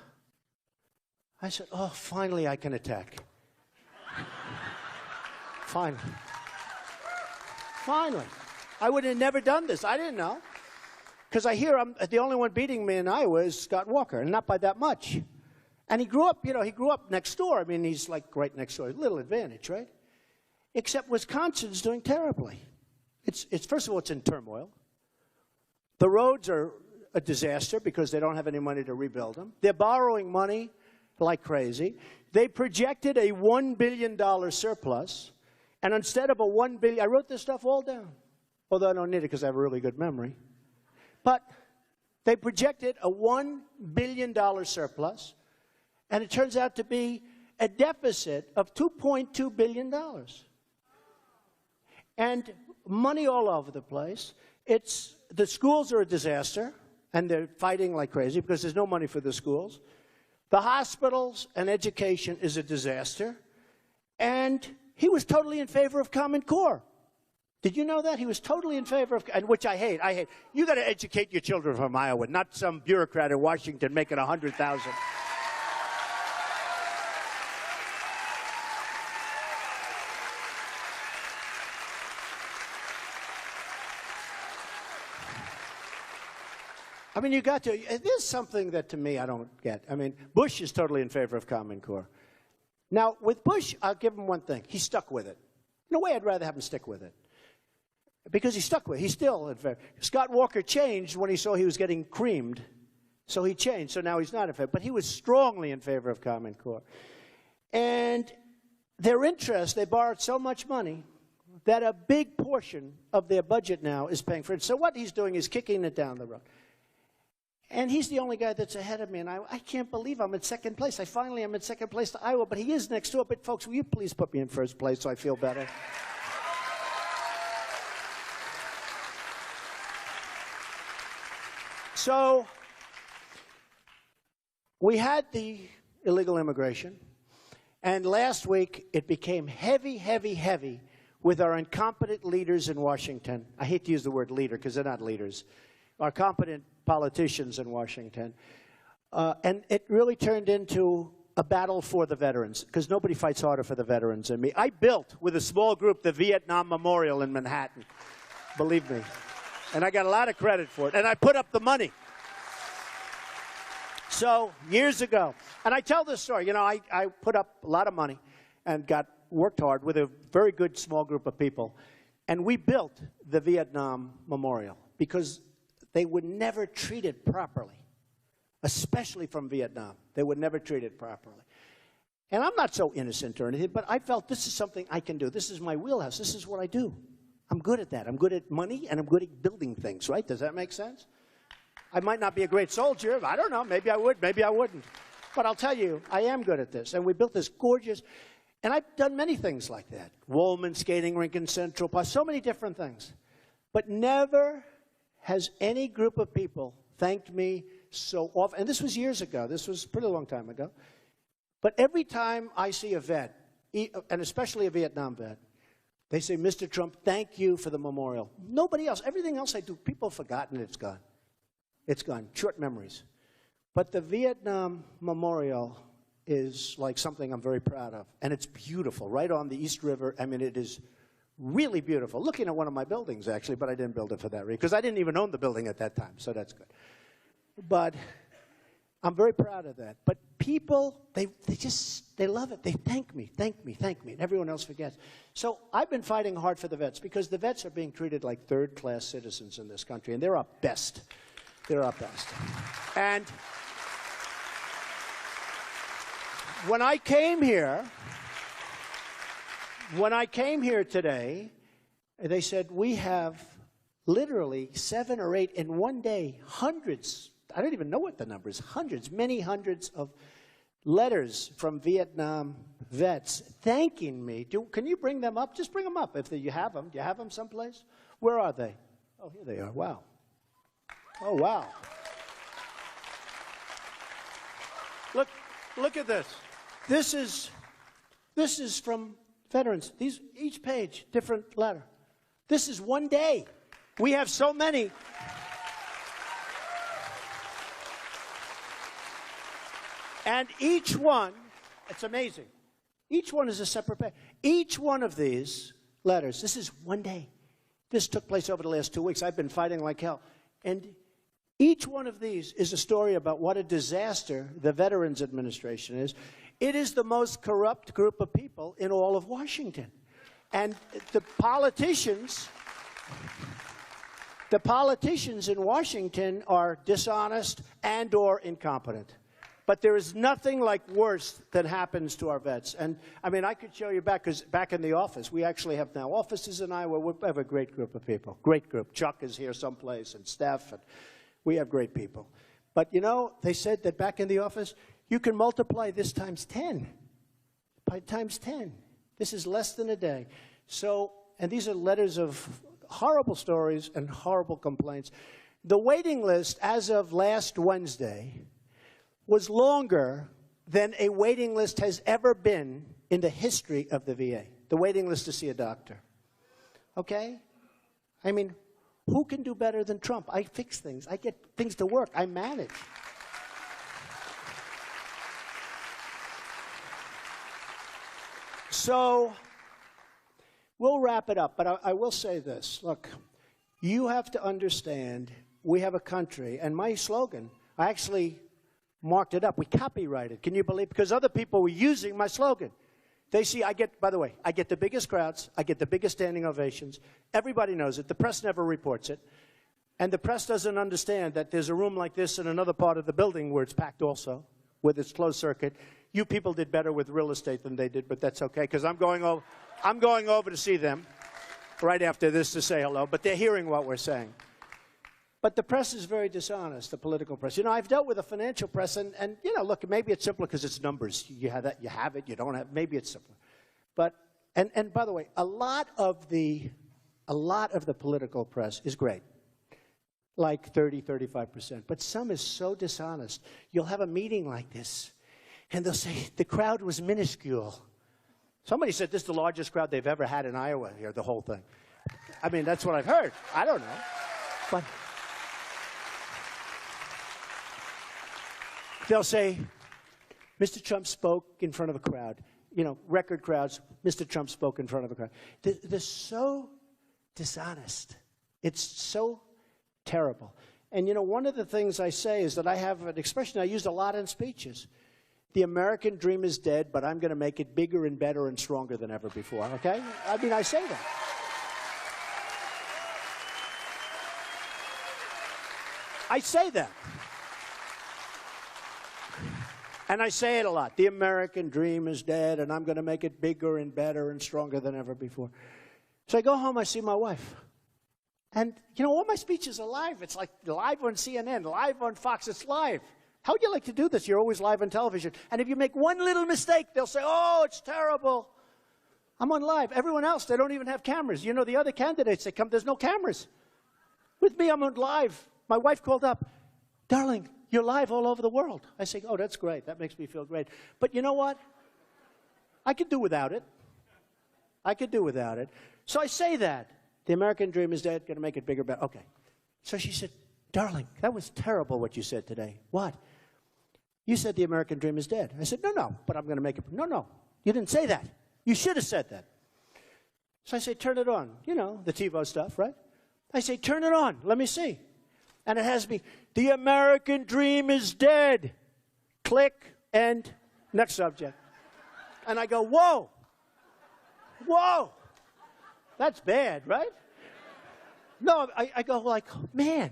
I said, oh, finally I can attack. Finally. Finally. I would have never done this. I didn't know. Because I hear the only one beating me in Iowa is Scott Walker, and not by that much. And he grew up, he grew up next door. I mean, he's like right next door. A little advantage, right? Except Wisconsin's doing terribly. First of all, it's in turmoil. The roads are a disaster because they don't have any money to rebuild them. They're borrowing money like crazy. They projected a $1 billion surplus. And instead of a $1 billion, I wrote this stuff all down. Although I don't need it because I have a really good memory. But they projected a $1 billion surplus. And it turns out to be a deficit of $2.2 billion. And money all over the place. The schools are a disaster, and they're fighting like crazy because there's no money for the schools. The hospitals and education is a disaster. And he was totally in favor of Common Core. Did you know that? He was totally in favor of, and which I hate. You got to educate your children from Iowa, not some bureaucrat in Washington making $100,000. I mean, there's something that to me I don't get. I mean, Bush is totally in favor of Common Core. Now, with Bush, I'll give him one thing. He stuck with it. In a way, I'd rather have him stick with it. Because he stuck with it. He's still in favor. Scott Walker changed when he saw he was getting creamed. So he changed. So now he's not in favor. But he was strongly in favor of Common Core. And their interest, they borrowed so much money that a big portion of their budget now is paying for it. So what he's doing is kicking it down the road. And he's the only guy that's ahead of me, and I can't believe I'm in second place. I'm in second place to Iowa, but he is next door. But folks, will you please put me in first place so I feel better? So we had the illegal immigration, and last week it became heavy, heavy, heavy with our incompetent leaders in Washington. I hate to use the word leader because they're not leaders. Our competent politicians in Washington. And it really turned into a battle for the veterans, because nobody fights harder for the veterans than me. I built, with a small group, the Vietnam Memorial in Manhattan, believe me. And I got a lot of credit for it. And I put up the money. So, years ago, and I tell this story, I put up a lot of money and worked hard with a very good small group of people. And we built the Vietnam Memorial because they would never treat it properly, especially from Vietnam. They would never treat it properly. And I'm not so innocent or anything, but I felt this is something I can do. This is my wheelhouse. This is what I do. I'm good at that. I'm good at money, and I'm good at building things, right? Does that make sense? I might not be a great soldier. I don't know. Maybe I would. Maybe I wouldn't. But I'll tell you, I am good at this. And we built this gorgeous, and I've done many things like that. Woolman skating rink in Central Park, so many different things. But never has any group of people thanked me so often. And this was years ago. This was a pretty long time ago. But every time I see a vet, and especially a Vietnam vet, they say, Mr. Trump, thank you for the memorial. Nobody else. Everything else I do, people have forgotten it's gone. It's gone. Short memories. But the Vietnam Memorial is like something I'm very proud of. And it's beautiful, right on the East River. I mean, it is really beautiful. Looking at one of my buildings, actually, but I didn't build it for that reason, because I didn't even own the building at that time, so that's good. But I'm very proud of that. But people, they love it. They thank me, and everyone else forgets. So I've been fighting hard for the vets, because the vets are being treated like third-class citizens in this country, and they're our best. They're our best. And when I came here today, they said, we have literally 7 or 8 in one day, hundreds, I don't even know what the number is, hundreds, many hundreds of letters from Vietnam vets thanking me. Can you bring them up? Just bring them up if you have them. Do you have them someplace? Where are they? Oh, here they are. Wow. Oh, wow. Look at this. This is from veterans. Each page, different letter. This is one day. We have so many. And each one, it's amazing. Each one is a separate page. Each one of these letters, this is one day. This took place over the last 2 weeks. I've been fighting like hell. And each one of these is a story about what a disaster the Veterans Administration is. It is the most corrupt group of people in all of Washington. And the politicians in Washington are dishonest and or incompetent. But there is nothing like worse that happens to our vets. And, I mean, I could show you back, because back in the office, we actually have now offices in Iowa. We have a great group of people. Great group. Chuck is here someplace, and Steph, and we have great people. But, you know, they said that back in the office, you can multiply this times 10. By times 10. This is less than a day. So, and these are letters of horrible stories and horrible complaints. The waiting list, as of last Wednesday, was longer than a waiting list has ever been in the history of the VA. The waiting list to see a doctor. Okay? I mean, who can do better than Trump? I fix things. I get things to work. I manage. So, we'll wrap it up, but I will say this. Look, you have to understand we have a country, and my slogan, I actually marked it up. We copyrighted. Can you believe? Because other people were using my slogan. They see, by the way, I get the biggest crowds. I get the biggest standing ovations. Everybody knows it. The press never reports it. And the press doesn't understand that there's a room like this in another part of the building where it's packed also, with its closed circuit. You people did better with real estate than they did, but that's okay, because I'm going over to see them right after this to say hello, but they're hearing what we're saying. But the press is very dishonest, the political press. You know, I've dealt with the financial press, and you know, look, maybe it's simpler because it's numbers. You have that, you have it, you don't have, maybe it's simpler. But, and by the way, a lot of the political press is great, like 30, 35%. But some is so dishonest. You'll have a meeting like this, and they'll say, the crowd was minuscule. Somebody said this is the largest crowd they've ever had in Iowa here, the whole thing. I mean, that's what I've heard. I don't know. But they'll say, Mr. Trump spoke in front of a crowd. You know, record crowds, Mr. Trump spoke in front of a crowd. They're so dishonest. It's so terrible. And, you know, one of the things I say is that I have an expression I used a lot in speeches. The American dream is dead, but I'm going to make it bigger and better and stronger than ever before, okay? I mean, I say that. I say that. And I say it a lot. The American dream is dead, and I'm going to make it bigger and better and stronger than ever before. So I go home, I see my wife. And, you know, all my speeches are live. It's like live on CNN, live on Fox. It's live. How would you like to do this? You're always live on television. And if you make one little mistake, they'll say, oh, it's terrible. I'm on live. Everyone else, they don't even have cameras. You know, the other candidates, they come, there's no cameras. With me, I'm on live. My wife called up, darling, you're live all over the world. I say, oh, that's great. That makes me feel great. But you know what? I could do without it. I could do without it. So I say that. The American dream is dead. Going to make it bigger, better. Okay. So she said, darling, that was terrible what you said today. What? You said the American dream is dead. I said, no, but I'm going to make it. No, you didn't say that. You should have said that. So I say, turn it on. You know, the TiVo stuff, right? I say, turn it on. Let me see. And it has me, the American dream is dead. Click, end, next subject. And I go, whoa. That's bad, right? No, I go like, man,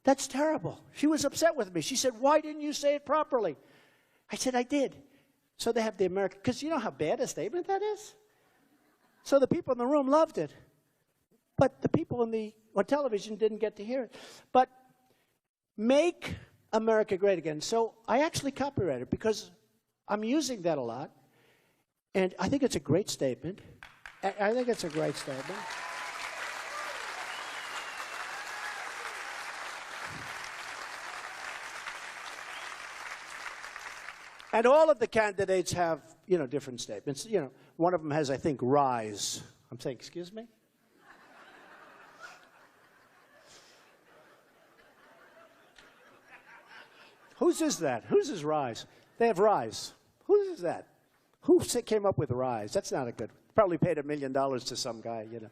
that's terrible. She was upset with me. She said, why didn't you say it properly? I said, I did. So they have the American, because you know how bad a statement that is? So the people in the room loved it. But the people on television didn't get to hear it. But make America great again. So I actually copyrighted it because I'm using that a lot. And I think it's a great statement. I think it's a great statement. And all of the candidates have, you know, different statements. You know, one of them has, I think, rise. I'm saying, excuse me? Whose is that? Whose is rise? They have rise. Whose is that? Who came up with rise? That's not a good one. Probably paid $1 million to some guy, you know,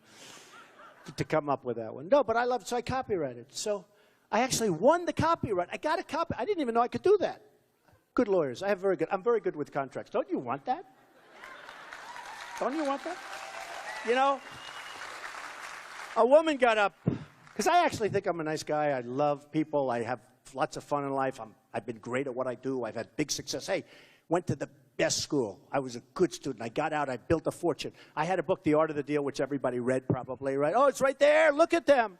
to come up with that one. No, but I love it, so I copyrighted. So I actually won the copyright. I got a copy. I didn't even know I could do that. Good lawyers. I'm very good with contracts. Don't you want that? Don't you want that? You know, a woman got up, because I actually think I'm a nice guy. I love people. I have lots of fun in life. I've been great at what I do. I've had big success. Hey, went to the best school. I was a good student. I got out. I built a fortune. I had a book, The Art of the Deal, which everybody read probably, right? Oh, it's right there. Look at them.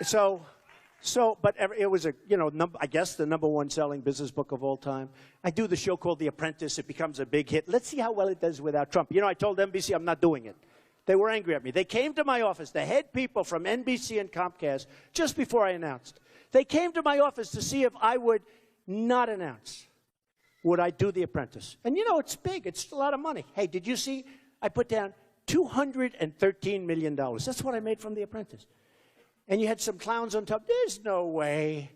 But it was I guess the #1 selling business book of all time. I do the show called The Apprentice. It becomes a big hit. Let's see how well it does without Trump. You know, I told NBC I'm not doing it. They were angry at me. They came to my office, the head people from NBC and Comcast, just before I announced. They came to my office to see if I would not announce. Would I do The Apprentice? And you know, it's big. It's a lot of money. Hey, did you see? I put down $213 million. That's what I made from The Apprentice. And you had some clowns on top. There's no way.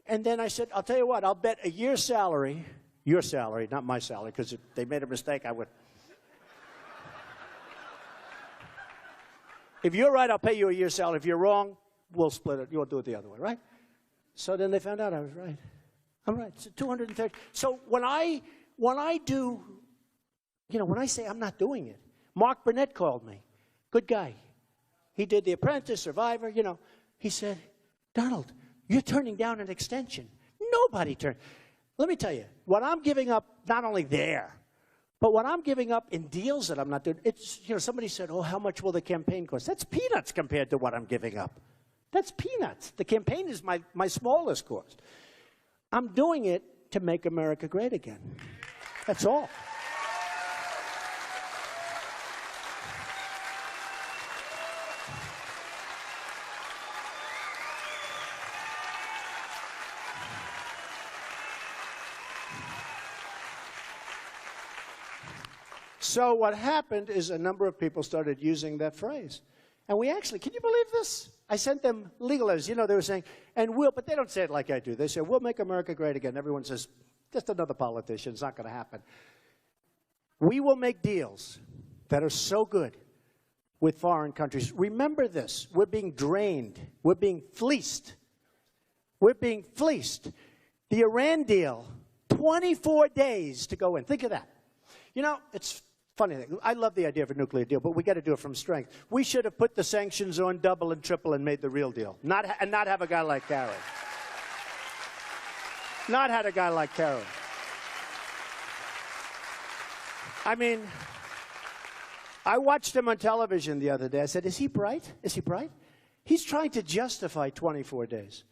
And then I said, I'll tell you what, I'll bet a year's salary, your salary, not my salary, because if they made a mistake, I would. If you're right, I'll pay you a year's salary. If you're wrong, we'll split it. You'll do it the other way, right? So then they found out I was right. I'm right. So 230. So when I do, you know, when I say I'm not doing it, Mark Burnett called me. Good guy. He did The Apprentice, Survivor, you know. He said, Donald, you're turning down an extension. Nobody turned. Let me tell you, what I'm giving up, not only there, but what I'm giving up in deals that I'm not doing, it's, you know, somebody said, oh, how much will the campaign cost? That's peanuts compared to what I'm giving up. That's peanuts. The campaign is my smallest cost. I'm doing it to make America great again. That's all. So what happened is a number of people started using that phrase. And we actually, can you believe this? I sent them legal letters. You know, they were saying, but they don't say it like I do. They say, we'll make America great again. Everyone says, just another politician. It's not going to happen. We will make deals that are so good with foreign countries. Remember this. We're being drained. We're being fleeced. We're being fleeced. The Iran deal, 24 days to go in. Think of that. You know, it's funny thing. I love the idea of a nuclear deal, but we got to do it from strength. We should have put the sanctions on double and triple and made the real deal. Not have a guy like Kerry. Not had a guy like Kerry. I mean, I watched him on television the other day. I said, is he bright? Is he bright? He's trying to justify 24 days.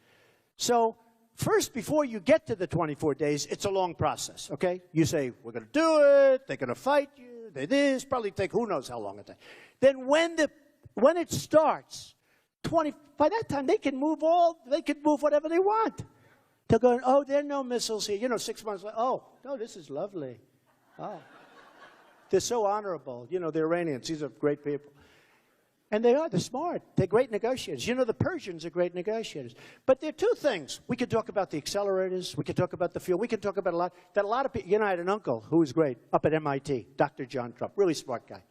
So first, before you get to the 24 days, it's a long process, okay? You say, we're going to do it. They're going to fight you. They this. Probably take who knows how long it takes. Then when it starts, By that time, they can move whatever they want. They're going, oh, there are no missiles here. You know, 6 months later, oh, no, this is lovely. Oh. They're so honorable. You know, the Iranians, these are great people. And they're smart. They're great negotiators. You know, the Persians are great negotiators. But there are two things. We could talk about the accelerators. We could talk about the fuel. We could talk about a lot of people. You know, I had an uncle who was great up at MIT, Dr. John Trump, really smart guy.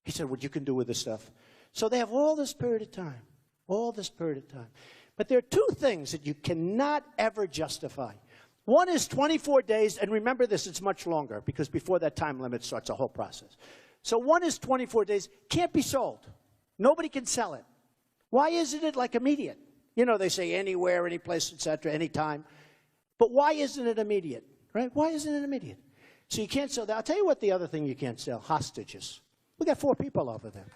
He said, what you can do with this stuff. So they have all this period of time, But there are two things that you cannot ever justify. One is 24 days, and remember this, it's much longer, because before that time limit starts a whole process. So one is 24 days, can't be sold. Nobody can sell it. Why isn't it like immediate? You know, they say anywhere, any place, etc., anytime. But why isn't it immediate, right? Why isn't it immediate? So you can't sell that. I'll tell you what the other thing you can't sell, hostages. We got 4 people over there.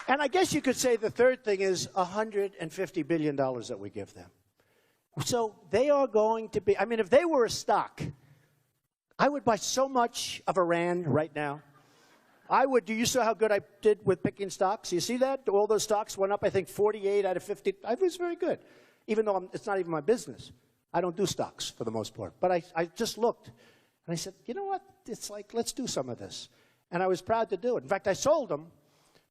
And I guess you could say the third thing is $150 billion that we give them. So they are going to be, I mean, if they were a stock, I would buy so much of Iran right now. I would. Do you saw how good I did with picking stocks? You see that? All those stocks went up, I think, 48 out of 50. I was very good, even though it's not even my business. I don't do stocks for the most part. But I just looked, and I said, you know what? It's like, let's do some of this. And I was proud to do it. In fact, I sold them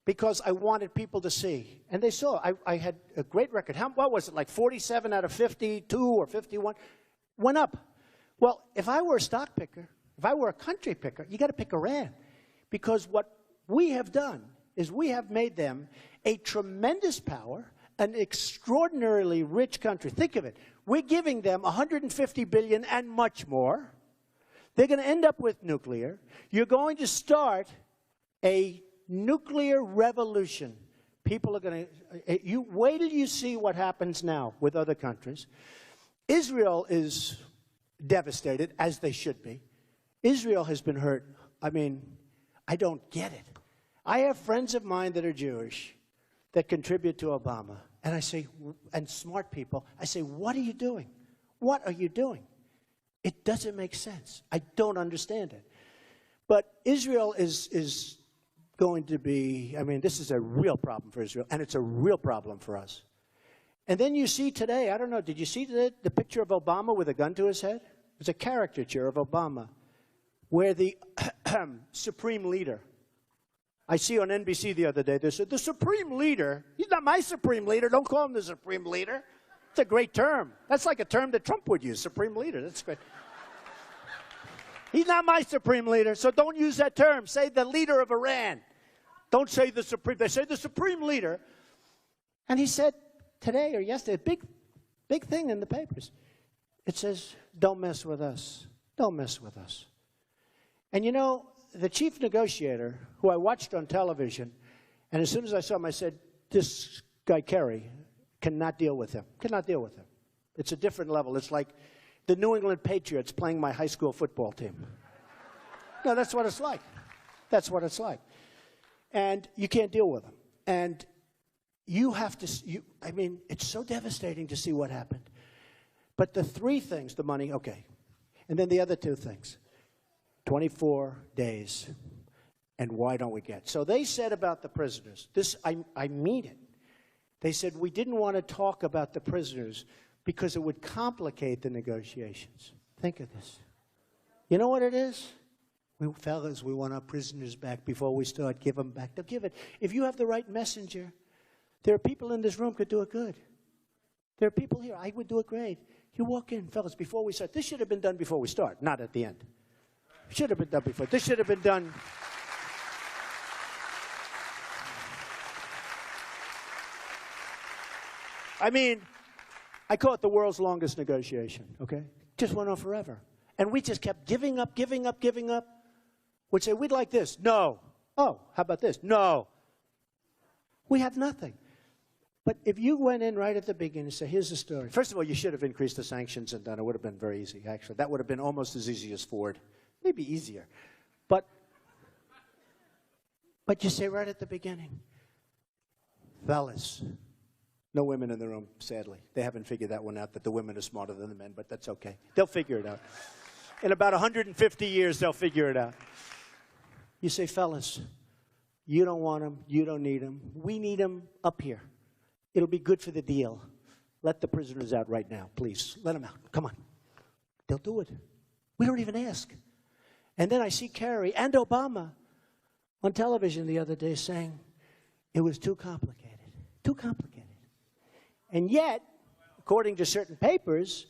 because I wanted people to see. And they saw. I had a great record. What was it, like 47 out of 52 or 51? Went up. Well, if I were a stock picker, if I were a country picker, you got to pick Iran. Because what we have done is we have made them a tremendous power, an extraordinarily rich country. Think of it. We're giving them $150 billion and much more. They're going to end up with nuclear. You're going to start a nuclear revolution. People are going to, you wait till you see what happens now with other countries. Israel is devastated, as they should be. Israel has been hurt. I mean, I don't get it. I have friends of mine that are Jewish that contribute to Obama. And I say, and smart people, I say, what are you doing? What are you doing? It doesn't make sense. I don't understand it. But Israel is going to be, I mean, this is a real problem for Israel, and it's a real problem for us. And then you see today, I don't know, did you see the picture of Obama with a gun to his head? It was a caricature of Obama, where the supreme leader, I see on NBC the other day, they said, the supreme leader, he's not my supreme leader, don't call him the supreme leader. It's a great term. That's like a term that Trump would use, supreme leader, that's great. He's not my supreme leader, so don't use that term. Say the leader of Iran. Don't say the supreme, they say the supreme leader. And he said today or yesterday, big thing in the papers. It says, don't mess with us. Don't mess with us. And you know, the chief negotiator, who I watched on television, and as soon as I saw him, I said, this guy Kerry cannot deal with him. Cannot deal with him. It's a different level. It's like the New England Patriots playing my high school football team. No, that's what it's like. That's what it's like. And you can't deal with him. And you have to, I mean, it's so devastating to see what happened. But the 3 things, the money, okay. And then the other 2 things. 24 days, and why don't we get? So they said about the prisoners, this, I mean it. They said we didn't want to talk about the prisoners because it would complicate the negotiations. Think of this. You know what it is? Fellas, we want our prisoners back before we start. Give them back. They'll give it. If you have the right messenger, there are people in this room who could do it good. There are people here. I would do it great. You walk in, fellas, before we start. This should have been done before we start, not at the end. Should have been done before. This should have been done. I mean, I call it the world's longest negotiation, okay? Just went on forever. And we just kept giving up, giving up, giving up. We'd say, we'd like this. No. Oh, how about this? No. We have nothing. But if you went in right at the beginning and said, here's the story. First of all, you should have increased the sanctions and done it. It would have been very easy, actually. That would have been almost as easy as Ford. Maybe easier. But you say right at the beginning, fellas, no women in the room, sadly. They haven't figured that one out, that the women are smarter than the men, but that's okay. They'll figure it out. In about 150 years, they'll figure it out. You say, fellas, you don't want them, you don't need them. We need them up here. It'll be good for the deal. Let the prisoners out right now, please. Let them out. Come on. They'll do it. We don't even ask. And then I see Kerry and Obama on television the other day saying it was too complicated. Too complicated. And yet, according to certain papers,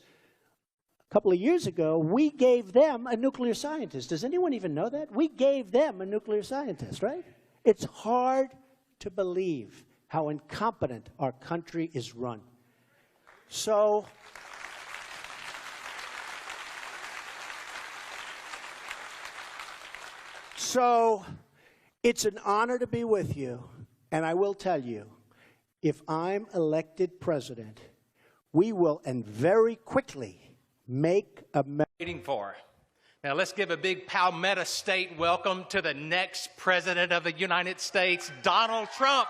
a couple of years ago, we gave them a nuclear scientist. Does anyone even know that? We gave them a nuclear scientist, right? It's hard to believe how incompetent our country is run. So it's an honor to be with you, and I will tell you, if I'm elected president, we will, and very quickly, make America. Waiting for. Now let's give a big Palmetto State welcome to the next President of the United States, Donald Trump.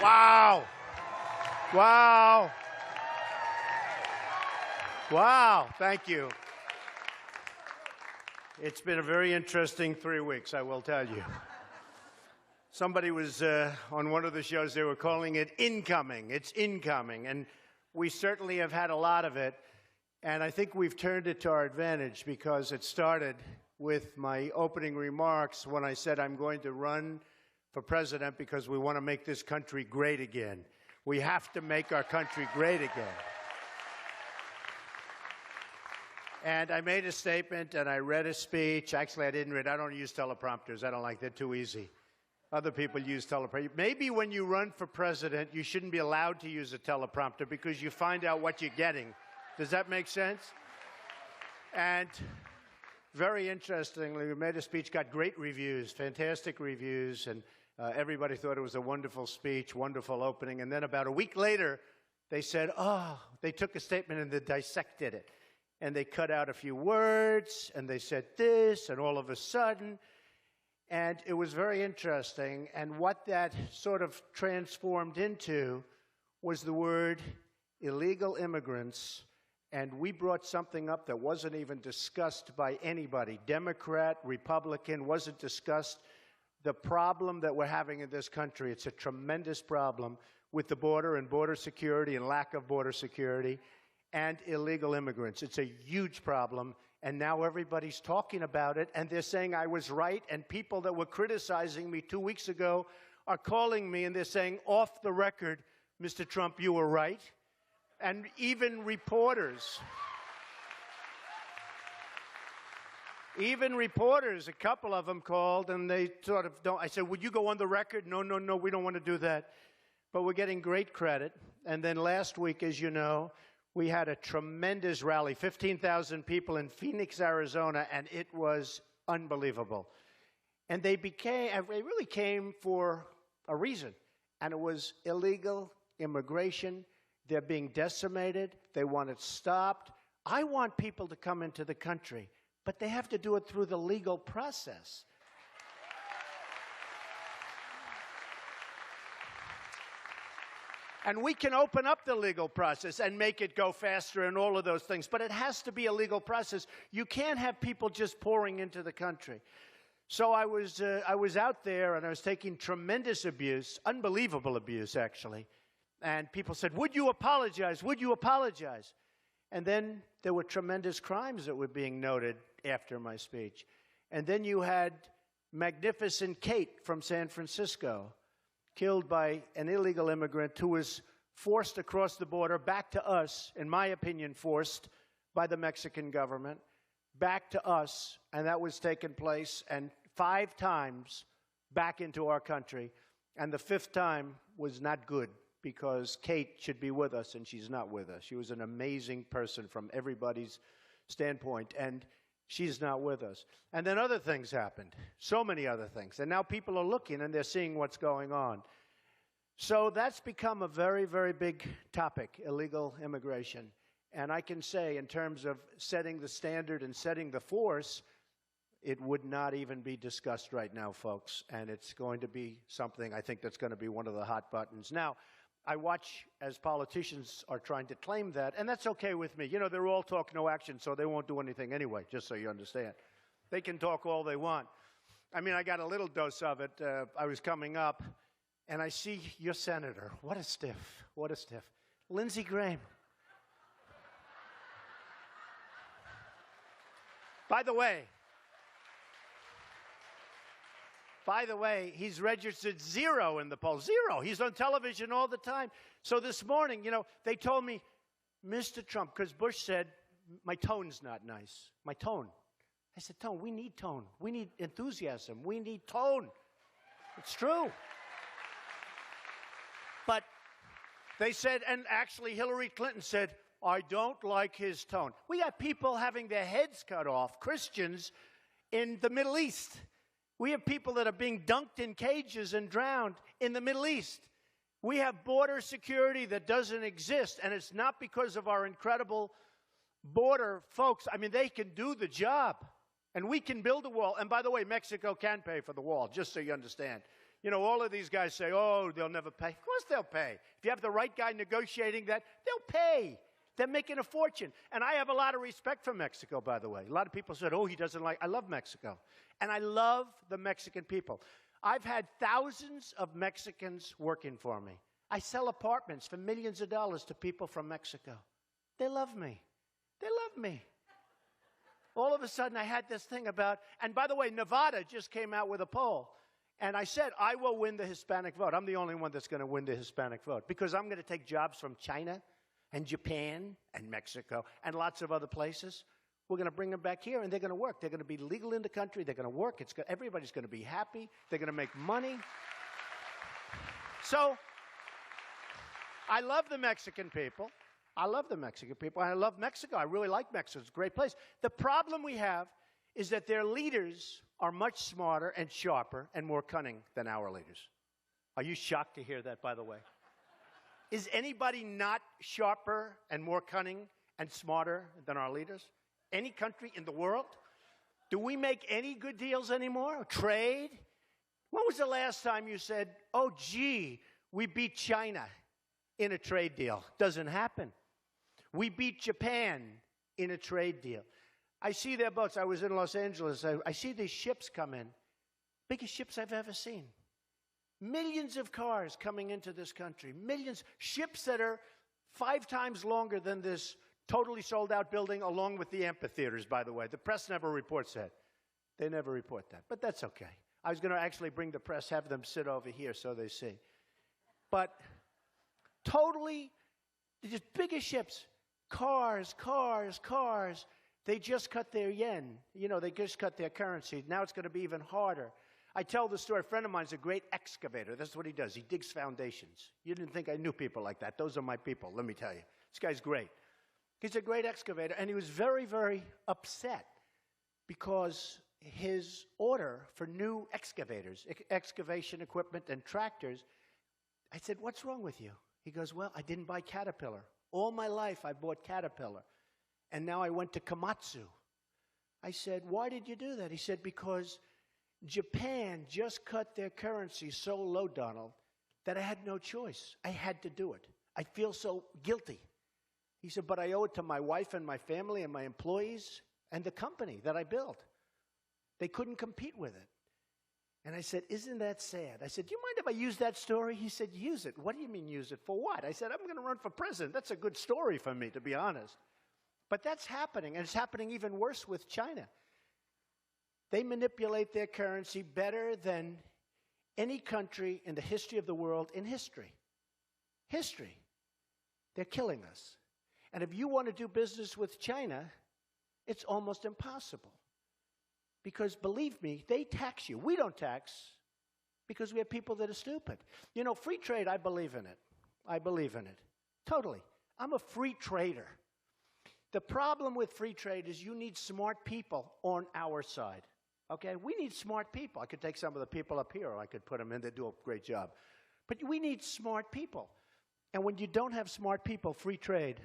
Wow. Wow. Wow. Thank you. It's been a very interesting 3 weeks, I will tell you. Somebody was on one of the shows, they were calling it incoming. It's incoming. And we certainly have had a lot of it. And I think we've turned it to our advantage because it started with my opening remarks when I said I'm going to run for president because we want to make this country great again. We have to make our country great again. And I made a statement and I read a speech. Actually, I didn't read. I don't use teleprompters. I don't like that. Too easy. Other people use teleprompters. Maybe when you run for president, you shouldn't be allowed to use a teleprompter because you find out what you're getting. Does that make sense? And very interestingly, we made a speech, got great reviews, fantastic reviews, and everybody thought it was a wonderful speech, wonderful opening. And then about a week later, they said, oh, they took a statement and they dissected it. And they cut out a few words, and they said this, and all of a sudden, and it was very interesting. And what that sort of transformed into was the word illegal immigrants. And we brought something up that wasn't even discussed by anybody. Democrat, Republican, wasn't discussed. The problem that we're having in this country, it's a tremendous problem with the border and border security and lack of border security and illegal immigrants. It's a huge problem, and now everybody's talking about it, and they're saying I was right, and people that were criticizing me 2 weeks ago are calling me, and they're saying, off the record, Mr. Trump, you were right. And even reporters, a couple of them called, and they sort of don't. I said, would you go on the record? No, no, no, we don't want to do that. But we're getting great credit. And then last week, as you know, we had a tremendous rally, 15,000 people in Phoenix, Arizona, and it was unbelievable. And they really came for a reason, and it was illegal immigration They're being decimated. They want it stopped. I want people to come into the country, but they have to do it through the legal process. And we can open up the legal process and make it go faster and all of those things, but it has to be a legal process. You can't have people just pouring into the country. So I was out there and I was taking tremendous abuse, unbelievable abuse actually, and people said, "Would you apologize? Would you apologize?" And then there were tremendous crimes that were being noted after my speech. And then you had Magnificent Kate from San Francisco, killed by an illegal immigrant who was forced across the border back to us, in my opinion, forced by the Mexican government, back to us, and that was taking place, and 5 times back into our country. And the 5th time was not good, because Kate should be with us, and she's not with us. She was an amazing person from everybody's standpoint, and she's not with us. And then other things happened, so many other things. And now people are looking and they're seeing what's going on. So that's become a very, very big topic, illegal immigration. And I can say in terms of setting the standard and setting the force, it would not even be discussed right now, folks. And it's going to be something I think that's going to be one of the hot buttons. Now, I watch as politicians are trying to claim that, and that's okay with me. You know, they're all talk, no action, so they won't do anything anyway, just so you understand. They can talk all they want. I mean, I got a little dose of it. I was coming up, and I see your senator. What a stiff. What a stiff. Lindsey Graham. By the way, he's registered 0 in the polls. 0. He's on television all the time. So this morning, you know, they told me, Mr. Trump, because Bush said, my tone's not nice. My tone. I said, tone, we need tone. We need enthusiasm. We need tone. It's true. But they said, and actually Hillary Clinton said, I don't like his tone. We got people having their heads cut off, Christians, in the Middle East. We have people that are being dunked in cages and drowned in the Middle East. We have border security that doesn't exist, and it's not because of our incredible border folks. I mean, they can do the job, and we can build a wall. And by the way, Mexico can pay for the wall, just so you understand. You know, all of these guys say, oh, they'll never pay. Of course they'll pay. If you have the right guy negotiating that, they'll pay. They're making a fortune. And I have a lot of respect for Mexico, by the way. A lot of people said, oh, he doesn't like, I love Mexico. And I love the Mexican people. I've had thousands of Mexicans working for me. I sell apartments for millions of dollars to people from Mexico. They love me. They love me. All of a sudden, I had this thing about, and by the way, Nevada just came out with a poll. And I said, I will win the Hispanic vote. I'm the only one that's going to win the Hispanic vote because I'm going to take jobs from China and Japan and Mexico and lots of other places. We're going to bring them back here, and they're going to work. They're going to be legal in the country. They're going to work. Everybody's going to be happy. They're going to make money. So I love the Mexican people. I love the Mexican people. I love Mexico. I really like Mexico. It's a great place. The problem we have is that their leaders are much smarter and sharper and more cunning than our leaders. Are you shocked to hear that, by the way? Is anybody not sharper and more cunning and smarter than our leaders? Any country in the world? Do we make any good deals anymore? Trade? When was the last time you said, oh, gee, we beat China in a trade deal? Doesn't happen. We beat Japan in a trade deal. I see their boats. I was in Los Angeles. I see these ships come in. Biggest ships I've ever seen. Millions of cars coming into this country. Millions. Ships that are 5 times longer than this totally sold out building, along with the amphitheaters, by the way. The press never reports that. They never report that. But that's okay. I was going to actually bring the press, have them sit over here so they see. But totally, just biggest ships. Cars, cars, cars. They just cut their yen. You know, they just cut their currency. Now it's going to be even harder. I tell the story. A friend of mine is a great excavator. That's what he does. He digs foundations. You didn't think I knew people like that. Those are my people, let me tell you. This guy's great. He's a great excavator, and he was very, very upset because his order for new excavators, excavation equipment and tractors, I said, what's wrong with you? He goes, well, I didn't buy Caterpillar. All my life I bought Caterpillar. And now I went to Komatsu. I said, why did you do that? He said, because Japan just cut their currency so low, Donald, that I had no choice. I had to do it. I feel so guilty. He said, but I owe it to my wife and my family and my employees and the company that I built. They couldn't compete with it. And I said, isn't that sad? I said, do you mind if I use that story? He said, use it. What do you mean use it? For what? I said, I'm going to run for president. That's a good story for me, to be honest. But that's happening, and it's happening even worse with China. They manipulate their currency better than any country in the history of the world in history. History. They're killing us. And if you want to do business with China, it's almost impossible. Because believe me, they tax you. We don't tax because we have people that are stupid. You know, free trade, I believe in it. I believe in it. Totally. I'm a free trader. The problem with free trade is you need smart people on our side. Okay? We need smart people. I could take some of the people up here, or I could put them in. They do a great job. But we need smart people. And when you don't have smart people, free trade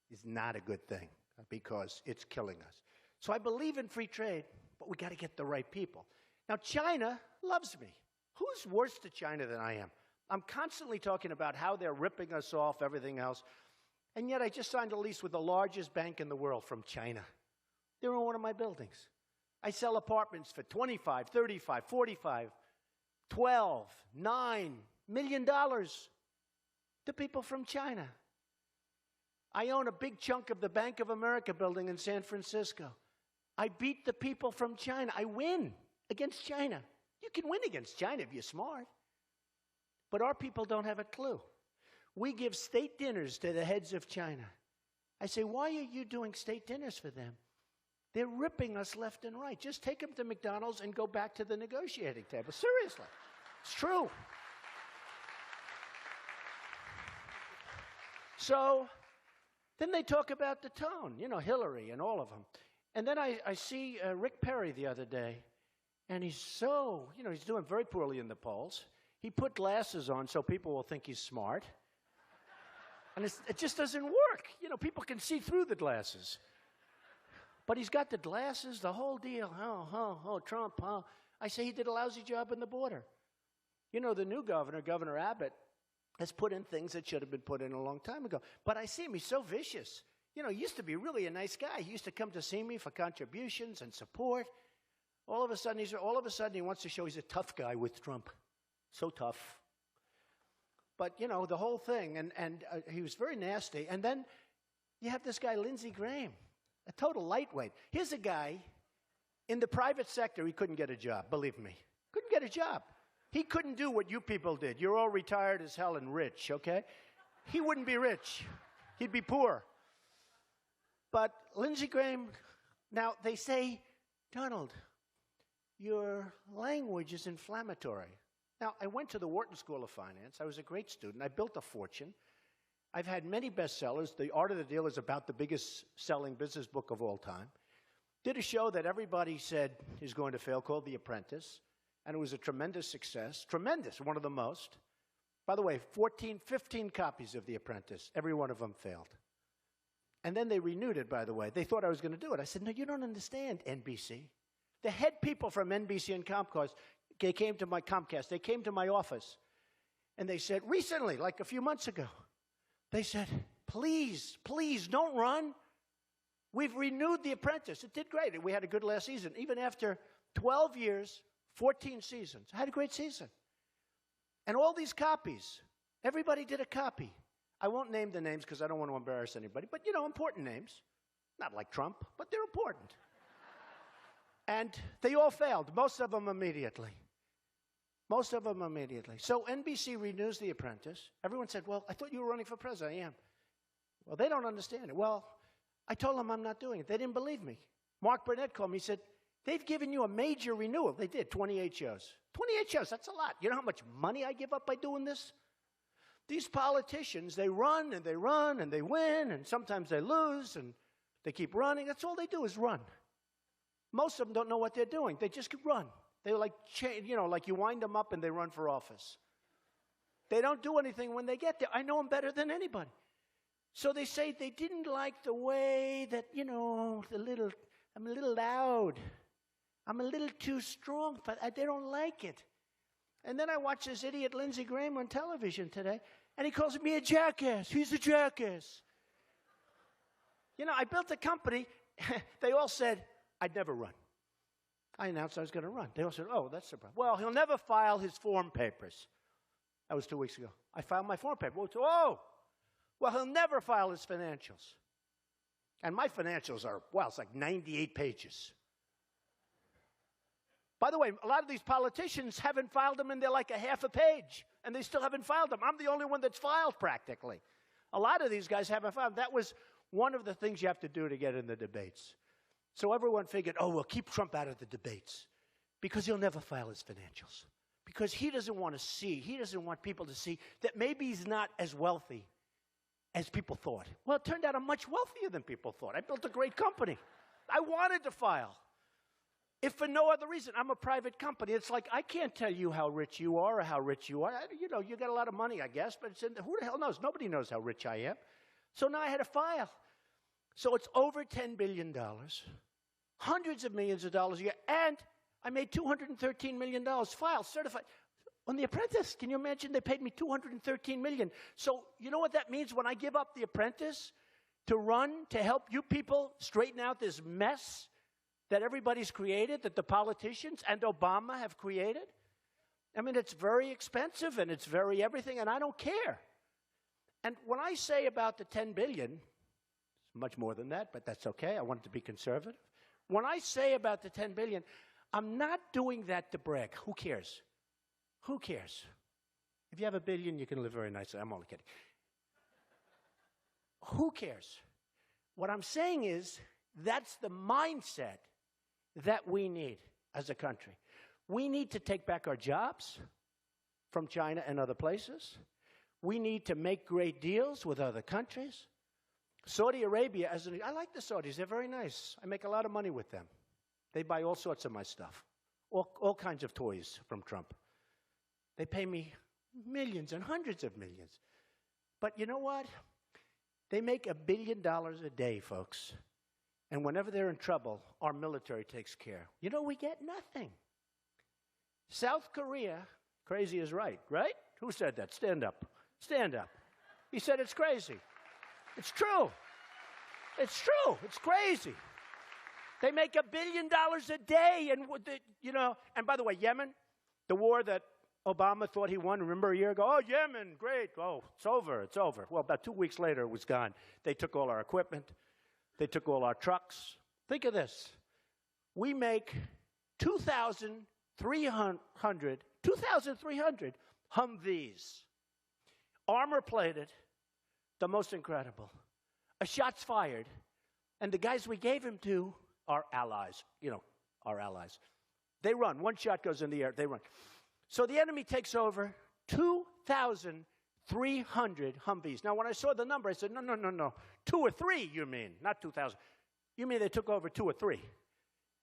is not a good thing because it's killing us. So I believe in free trade, but we got to get the right people. Now, China loves me. Who's worse to China than I am? I'm constantly talking about how they're ripping us off, everything else. And yet I just signed a lease with the largest bank in the world from China. They're in one of my buildings. I sell apartments for $25, $35, $45, $12, $9 million to people from China. I own a big chunk of the Bank of America building in San Francisco. I beat the people from China. I win against China. You can win against China if you're smart. But our people don't have a clue. We give state dinners to the heads of China. I say, why are you doing state dinners for them? They're ripping us left and right. Just take them to McDonald's and go back to the negotiating table. Seriously. It's true. So then they talk about the tone, you know, Hillary and all of them. And then I see Rick Perry the other day, and he's so, you know, he's doing very poorly in the polls. He put glasses on so people will think he's smart. And it just doesn't work. You know, people can see through the glasses. But he's got the glasses, the whole deal. Oh, Trump, huh? I say he did a lousy job on the border. You know, the new governor, Governor Abbott, has put in things that should have been put in a long time ago. But I see him, he's so vicious. You know, he used to be really a nice guy. He used to come to see me for contributions and support. All of a sudden, he wants to show he's a tough guy with Trump. So tough. But, you know, the whole thing, and he was very nasty. And then you have this guy, Lindsey Graham, a total lightweight. Here's a guy in the private sector, he couldn't get a job, believe me. Couldn't get a job. He couldn't do what you people did. You're all retired as hell and rich, okay? He wouldn't be rich. He'd be poor. But Lindsey Graham, now they say, Donald, your language is inflammatory. Now, I went to the Wharton School of Finance. I was a great student. I built a fortune. I've had many bestsellers. The Art of the Deal is about the biggest selling business book of all time. Did a show that everybody said is going to fail called The Apprentice, and it was a tremendous success. Tremendous, one of the most. By the way, 15 copies of The Apprentice. Every one of them failed. And then they renewed it, by the way. They thought I was going to do it. I said, no, you don't understand, NBC. The head people from NBC and Comcast, they came to my office, and they said, recently, like a few months ago, they said, please, don't run. We've renewed The Apprentice. It did great. We had a good last season. Even after 12 years, 14 seasons. I had a great season. And all these copies, everybody did a copy. I won't name the names because I don't want to embarrass anybody, but, you know, important names. Not like Trump, but they're important. And they all failed, most of them immediately. Most of them immediately. So NBC renews The Apprentice. Everyone said, well, I thought you were running for president. I am. Well, they don't understand it. Well, I told them I'm not doing it. They didn't believe me. Mark Burnett called me. He said, they've given you a major renewal. They did, 28 shows. 28 shows, that's a lot. You know how much money I give up by doing this? These politicians, they run and they win, and sometimes they lose, and they keep running. That's all they do is run. Most of them don't know what they're doing. They just run. They're like, you know, like you wind them up and they run for office. They don't do anything when they get there. I know them better than anybody. So they say they didn't like the way that, you know, I'm a little loud. I'm a little too strong. But they don't like it. And then I watch this idiot Lindsey Graham on television today, and he calls me a jackass. He's a jackass. You know, I built a company. They all said I'd never run. I announced I was going to run. They all said, oh, that's the problem. Well, he'll never file his form papers. That was 2 weeks ago. I filed my form paper. Oh, well, he'll never file his financials. And my financials are, well, it's like 98 pages. By the way, a lot of these politicians haven't filed them, and they're like a half a page, and they still haven't filed them. I'm the only one that's filed, practically. A lot of these guys haven't filed. That was one of the things you have to do to get in the debates. So everyone figured, oh, we'll keep Trump out of the debates because he'll never file his financials. Because he doesn't want to see, he doesn't want people to see that maybe he's not as wealthy as people thought. Well, it turned out I'm much wealthier than people thought. I built a great company. I wanted to file. If for no other reason, I'm a private company. It's like I can't tell you how rich you are or how rich you are. You know, you got a lot of money, I guess, but who the hell knows? Nobody knows how rich I am. So now I had to file. So it's over $10 billion, hundreds of millions of dollars a year, and I made $213 million, filed, certified. On The Apprentice, can you imagine? They paid me $213 million. So you know what that means when I give up The Apprentice to run, to help you people straighten out this mess that everybody's created, that the politicians and Obama have created? I mean, it's very expensive, and it's very everything, and I don't care. And when I say about the $10 billion, it's much more than that, but that's okay. I wanted to be conservative. When I say about the $10 billion, I'm not doing that to brag. Who cares? Who cares? If you have $1 billion, you can live very nicely. I'm only kidding. Who cares? What I'm saying is that's the mindset that we need as a country. We need to take back our jobs from China and other places. We need to make great deals with other countries. Saudi Arabia, I like the Saudis. They're very nice. I make a lot of money with them. They buy all sorts of my stuff, all kinds of toys from Trump. They pay me millions and hundreds of millions. But you know what? They make $1 billion a day, folks. And whenever they're in trouble, our military takes care. You know, we get nothing. South Korea, crazy is right? Who said that? Stand up. Stand up. He said it's crazy. It's true. It's true. It's crazy. They make $1 billion a day, and you know. And by the way, Yemen, the war that Obama thought he won. Remember a year ago? Oh, Yemen, great. Oh, it's over. It's over. Well, about 2 weeks later, it was gone. They took all our equipment. They took all our trucks. Think of this. We make 2,300 Humvees, armor-plated, the most incredible. A shot's fired, and the guys we gave him to are allies. You know, our allies. They run. One shot goes in the air. They run. So the enemy takes over 2,300 Humvees. Now, when I saw the number, I said, no. 2 or 3, you mean, not 2,000. You mean they took over 2 or 3?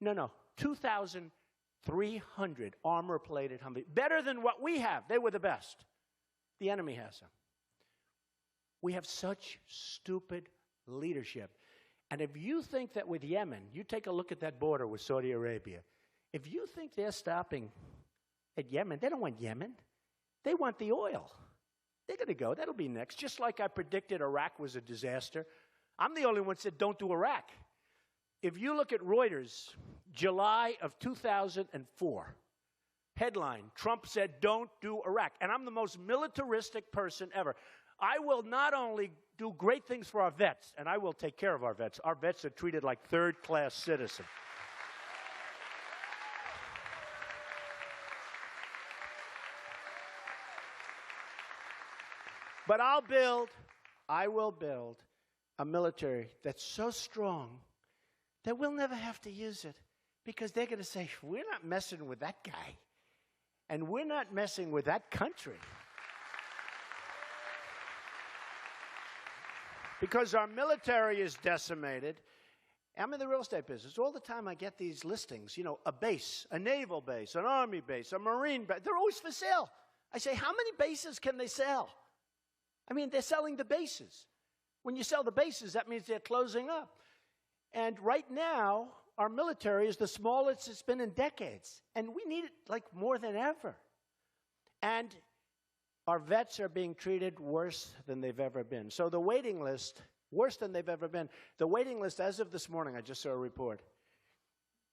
No. 2,300 armor-plated Humvees. Better than what we have. They were the best. The enemy has them. We have such stupid leadership. And if you think that with Yemen, you take a look at that border with Saudi Arabia, if you think they're stopping at Yemen, they don't want Yemen. They want the oil. They're going to go. That'll be next. Just like I predicted Iraq was a disaster. I'm the only one that said don't do Iraq. If you look at Reuters, July of 2004, headline, Trump said don't do Iraq. And I'm the most militaristic person ever. I will not only do great things for our vets, and I will take care of our vets. Our vets are treated like third-class citizens. But I will build a military that's so strong that we'll never have to use it because they're going to say, we're not messing with that guy, and we're not messing with that country. Because our military is decimated. I'm in the real estate business. All the time I get these listings, you know, a base, a naval base, an army base, a marine base. They're always for sale. I say, how many bases can they sell? I mean, they're selling the bases. When you sell the bases, that means they're closing up. And right now, our military is the smallest it's been in decades. And we need it like more than ever. And our vets are being treated worse than they've ever been. So the waiting list, worse than they've ever been. The waiting list, as of this morning, I just saw a report.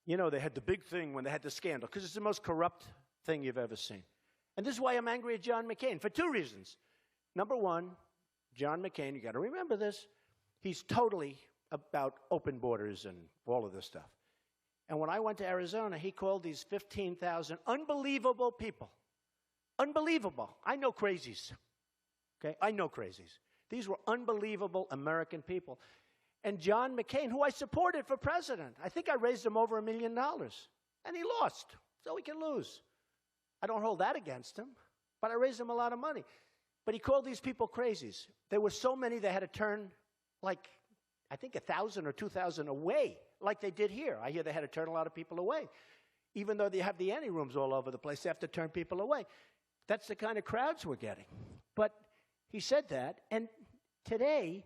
You know, they had the big thing when they had the scandal, because it's the most corrupt thing you've ever seen. And this is why I'm angry at John McCain, for two reasons. Number one, John McCain, you got to remember this, he's totally about open borders and all of this stuff. And when I went to Arizona, he called these 15,000 unbelievable people. Unbelievable. I know crazies. Okay? I know crazies. These were unbelievable American people. And John McCain, who I supported for president, I think I raised him over $1 million. And he lost, so he can lose. I don't hold that against him, but I raised him a lot of money. But he called these people crazies. There were so many they had to turn, like, I think 1,000 or 2,000 away, like they did here. I hear they had to turn a lot of people away. Even though they have the anti-rooms all over the place, they have to turn people away. That's the kind of crowds we're getting. But he said that, and today,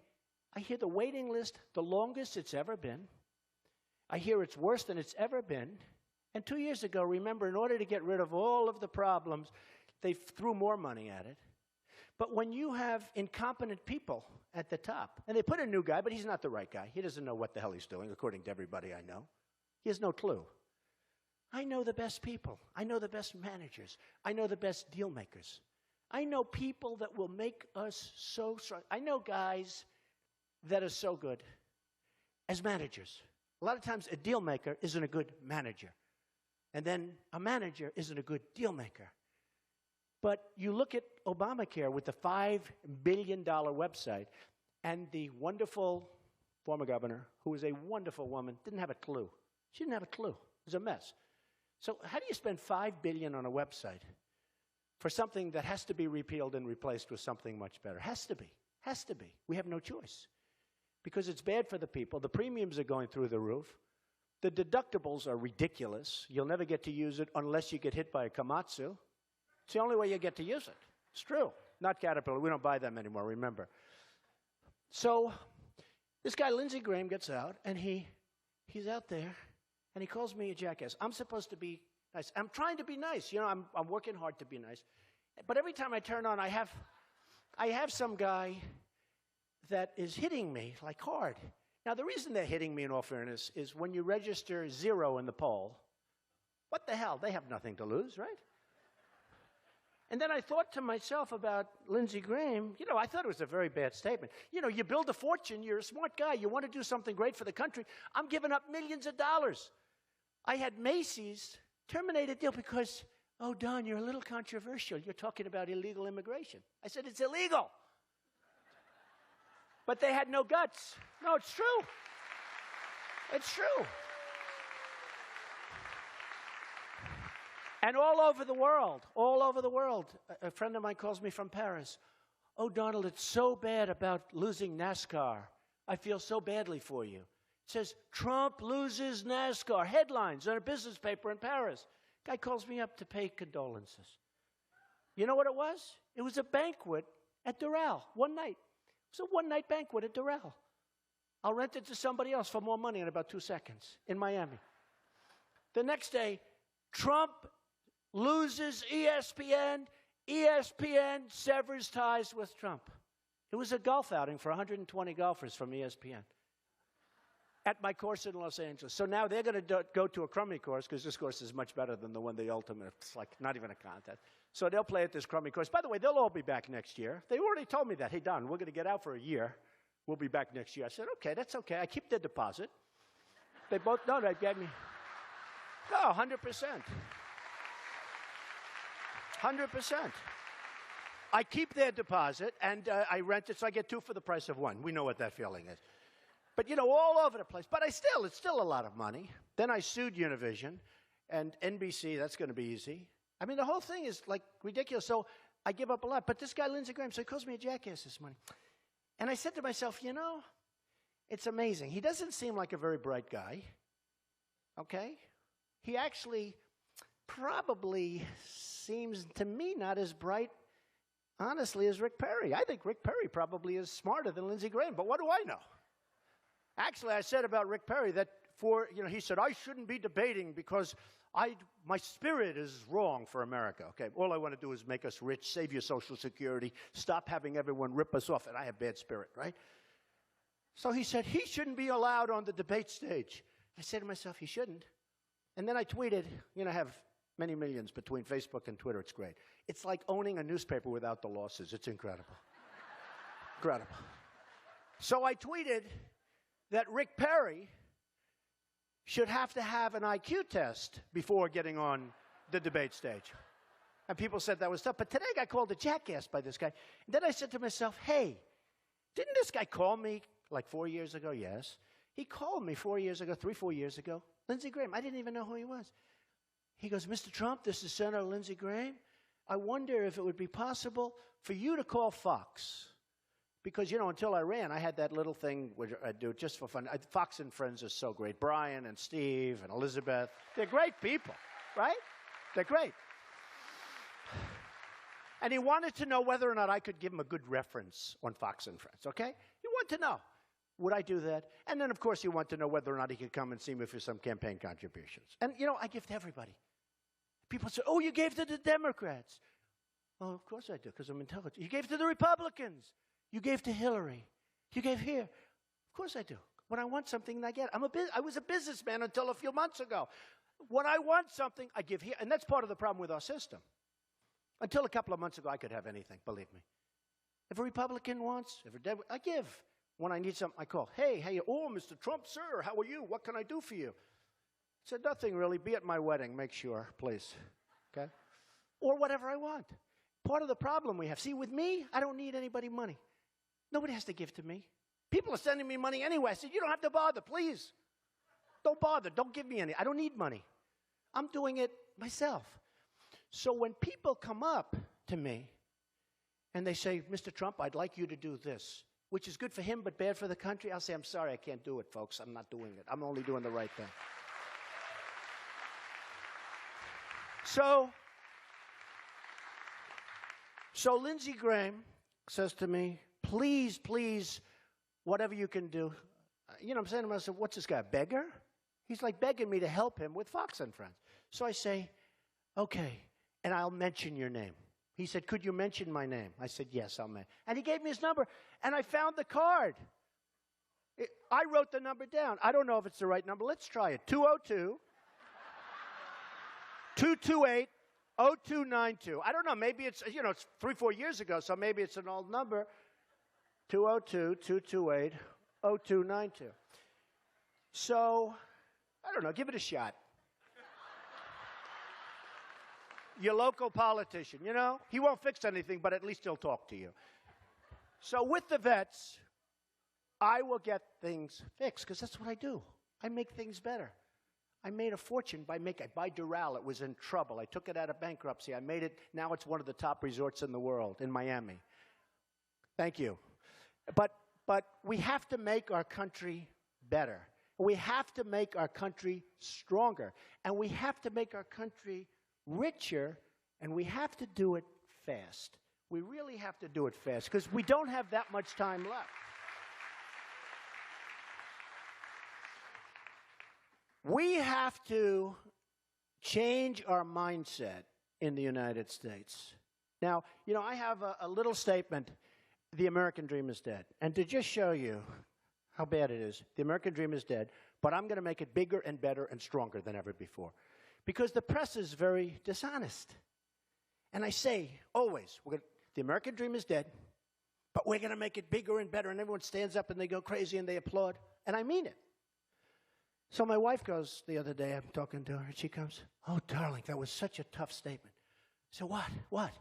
I hear the waiting list, the longest it's ever been. I hear it's worse than it's ever been. And 2 years ago, remember, in order to get rid of all of the problems, they threw more money at it. But when you have incompetent people at the top, and they put a new guy, but he's not the right guy. He doesn't know what the hell he's doing, according to everybody I know. He has no clue. I know the best people. I know the best managers. I know the best deal makers. I know people that will make us so strong. I know guys that are so good as managers. A lot of times a deal maker isn't a good manager. And then a manager isn't a good deal maker. But you look at Obamacare with the $5 billion website, and the wonderful former governor, who was a wonderful woman, didn't have a clue. She didn't have a clue. It was a mess. So how do you spend $5 billion on a website for something that has to be repealed and replaced with something much better? Has to be. Has to be. We have no choice. Because it's bad for the people. The premiums are going through the roof. The deductibles are ridiculous. You'll never get to use it unless you get hit by a Komatsu. It's the only way you get to use it. It's true. Not Caterpillar. We don't buy them anymore, remember. So this guy, Lindsey Graham, gets out, and he's out there, and he calls me a jackass. I'm supposed to be nice. I'm trying to be nice. You know, I'm working hard to be nice. But every time I turn on, I have some guy that is hitting me, like, hard. Now, the reason they're hitting me, in all fairness, is when you register 0 in the poll, what the hell? They have nothing to lose, right? And then I thought to myself about Lindsey Graham, you know, I thought it was a very bad statement. You know, you build a fortune, you're a smart guy, you want to do something great for the country. I'm giving up millions of dollars. I had Macy's terminate a deal because, oh, Don, you're a little controversial. You're talking about illegal immigration. I said, it's illegal. But they had no guts. No, it's true. It's true. And all over the world, a friend of mine calls me from Paris. Oh, Donald, it's so bad about losing NASCAR. I feel so badly for you. It says, Trump loses NASCAR. Headlines on a business paper in Paris. Guy calls me up to pay condolences. You know what it was? It was a banquet at Doral, one night. It was a one-night banquet at Doral. I'll rent it to somebody else for more money in about 2 seconds in Miami. The next day, Trump loses ESPN. ESPN severs ties with Trump. It was a golf outing for 120 golfers from ESPN at my course in Los Angeles. So now they're going to go to a crummy course because this course is much better than the one, the ultimate. It's like not even a contest. So they'll play at this crummy course. By the way, they'll all be back next year. They already told me that. Hey, Don, we're going to get out for a year. We'll be back next year. I said, okay, that's okay. I keep their deposit. They both know they gave me. No, 100%. 100%. I keep their deposit, and I rent it, so I get 2 for the price of 1. We know what that feeling is. But, you know, all over the place. But it's still a lot of money. Then I sued Univision and NBC. That's going to be easy. I mean, the whole thing is, like, ridiculous. So I give up a lot. But this guy, Lindsey Graham, so he calls me a jackass this morning. And I said to myself, you know, it's amazing. He doesn't seem like a very bright guy. Okay? He actually probably seems to me not as bright, honestly, as Rick Perry. I think Rick Perry probably is smarter than Lindsey Graham, but what do I know? Actually, I said about Rick Perry that he said, I shouldn't be debating because my spirit is wrong for America. Okay, all I want to do is make us rich, save your Social Security, stop having everyone rip us off, and I have bad spirit, right? So he said he shouldn't be allowed on the debate stage. I said to myself, he shouldn't. And then I tweeted, I have many millions between Facebook and Twitter. It's great. It's like owning a newspaper without the losses. It's incredible. Incredible. So I tweeted that Rick Perry should have to have an IQ test before getting on the debate stage. And people said that was tough. But today I got called a jackass by this guy. And then I said to myself, hey, didn't this guy call me like 4 years ago? Yes. He called me 4 years ago, 4 years ago. Lindsey Graham. I didn't even know who he was. He goes, Mr. Trump, this is Senator Lindsey Graham. I wonder if it would be possible for you to call Fox. Because, until I ran, I had that little thing which I do just for fun. Fox and Friends are so great. Brian and Steve and Elizabeth. They're great people, right? They're great. And he wanted to know whether or not I could give him a good reference on Fox and Friends, okay? He wanted to know. Would I do that? And then, of course, he wanted to know whether or not he could come and see me for some campaign contributions. And, I give to everybody. People say, oh, you gave to the Democrats. Well, of course I do, because I'm intelligent. You gave to the Republicans. You gave to Hillary. You gave here. Of course I do. When I want something, I get it. I was a businessman until a few months ago. When I want something, I give here. And that's part of the problem with our system. Until a couple of months ago, I could have anything, believe me. If a Republican wants, I give. When I need something, I call. Hey, oh, Mr. Trump, sir, how are you? What can I do for you? I said, nothing really. Be at my wedding. Make sure, please. Okay? Or whatever I want. Part of the problem we have. See, with me, I don't need anybody money. Nobody has to give to me. People are sending me money anyway. I said, you don't have to bother, please. Don't bother. Don't give me any. I don't need money. I'm doing it myself. So when people come up to me and they say, Mr. Trump, I'd like you to do this, which is good for him but bad for the country, I'll say, I'm sorry, I can't do it, folks. I'm not doing it. I'm only doing the right thing. So Lindsey Graham says to me, please, please, whatever you can do. I'm saying to myself, what's this guy, a beggar? He's like begging me to help him with Fox and Friends. So I say, okay, and I'll mention your name. He said, could you mention my name? I said, yes, I'll mention. And he gave me his number, and I found the card. I wrote the number down. I don't know if it's the right number. Let's try it. 202-228-0292. I don't know. Maybe it's, it's 3-4 years ago, so maybe it's an old number. 202-228-0292. So, I don't know. Give it a shot. Your local politician, he won't fix anything, but at least he'll talk to you. So with the vets, I will get things fixed, because that's what I do. I make things better. I made a fortune by Doral. It was in trouble. I took it out of bankruptcy. I made it. Now it's one of the top resorts in the world, in Miami. Thank you. But we have to make our country better. We have to make our country stronger. And we have to make our country richer, and we have to do it fast. We really have to do it fast, because we don't have that much time left. We have to change our mindset in the United States. Now, I have a little statement, the American dream is dead. And to just show you how bad it is, the American dream is dead, but I'm going to make it bigger and better and stronger than ever before. Because the press is very dishonest. And I say, always, the American dream is dead, but we're going to make it bigger and better. And everyone stands up and they go crazy and they applaud. And I mean it. So my wife goes the other day, I'm talking to her, and she comes, oh, darling, that was such a tough statement. So what?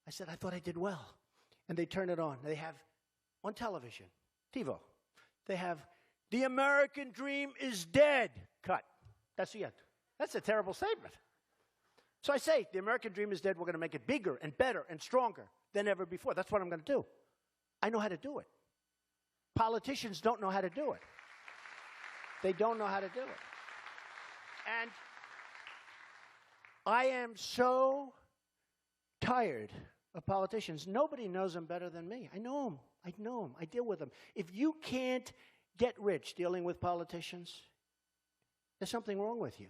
I said, I thought I did well. And they turn it on. They have, on television, TiVo, they have, the American dream is dead. Cut. That's the end. That's a terrible statement. So I say, the American dream is dead. We're going to make it bigger and better and stronger than ever before. That's what I'm going to do. I know how to do it. Politicians don't know how to do it. They don't know how to do it. I am so tired of politicians. Nobody knows them better than me. I know them. I know them. I deal with them. If you can't get rich dealing with politicians, there's something wrong with you.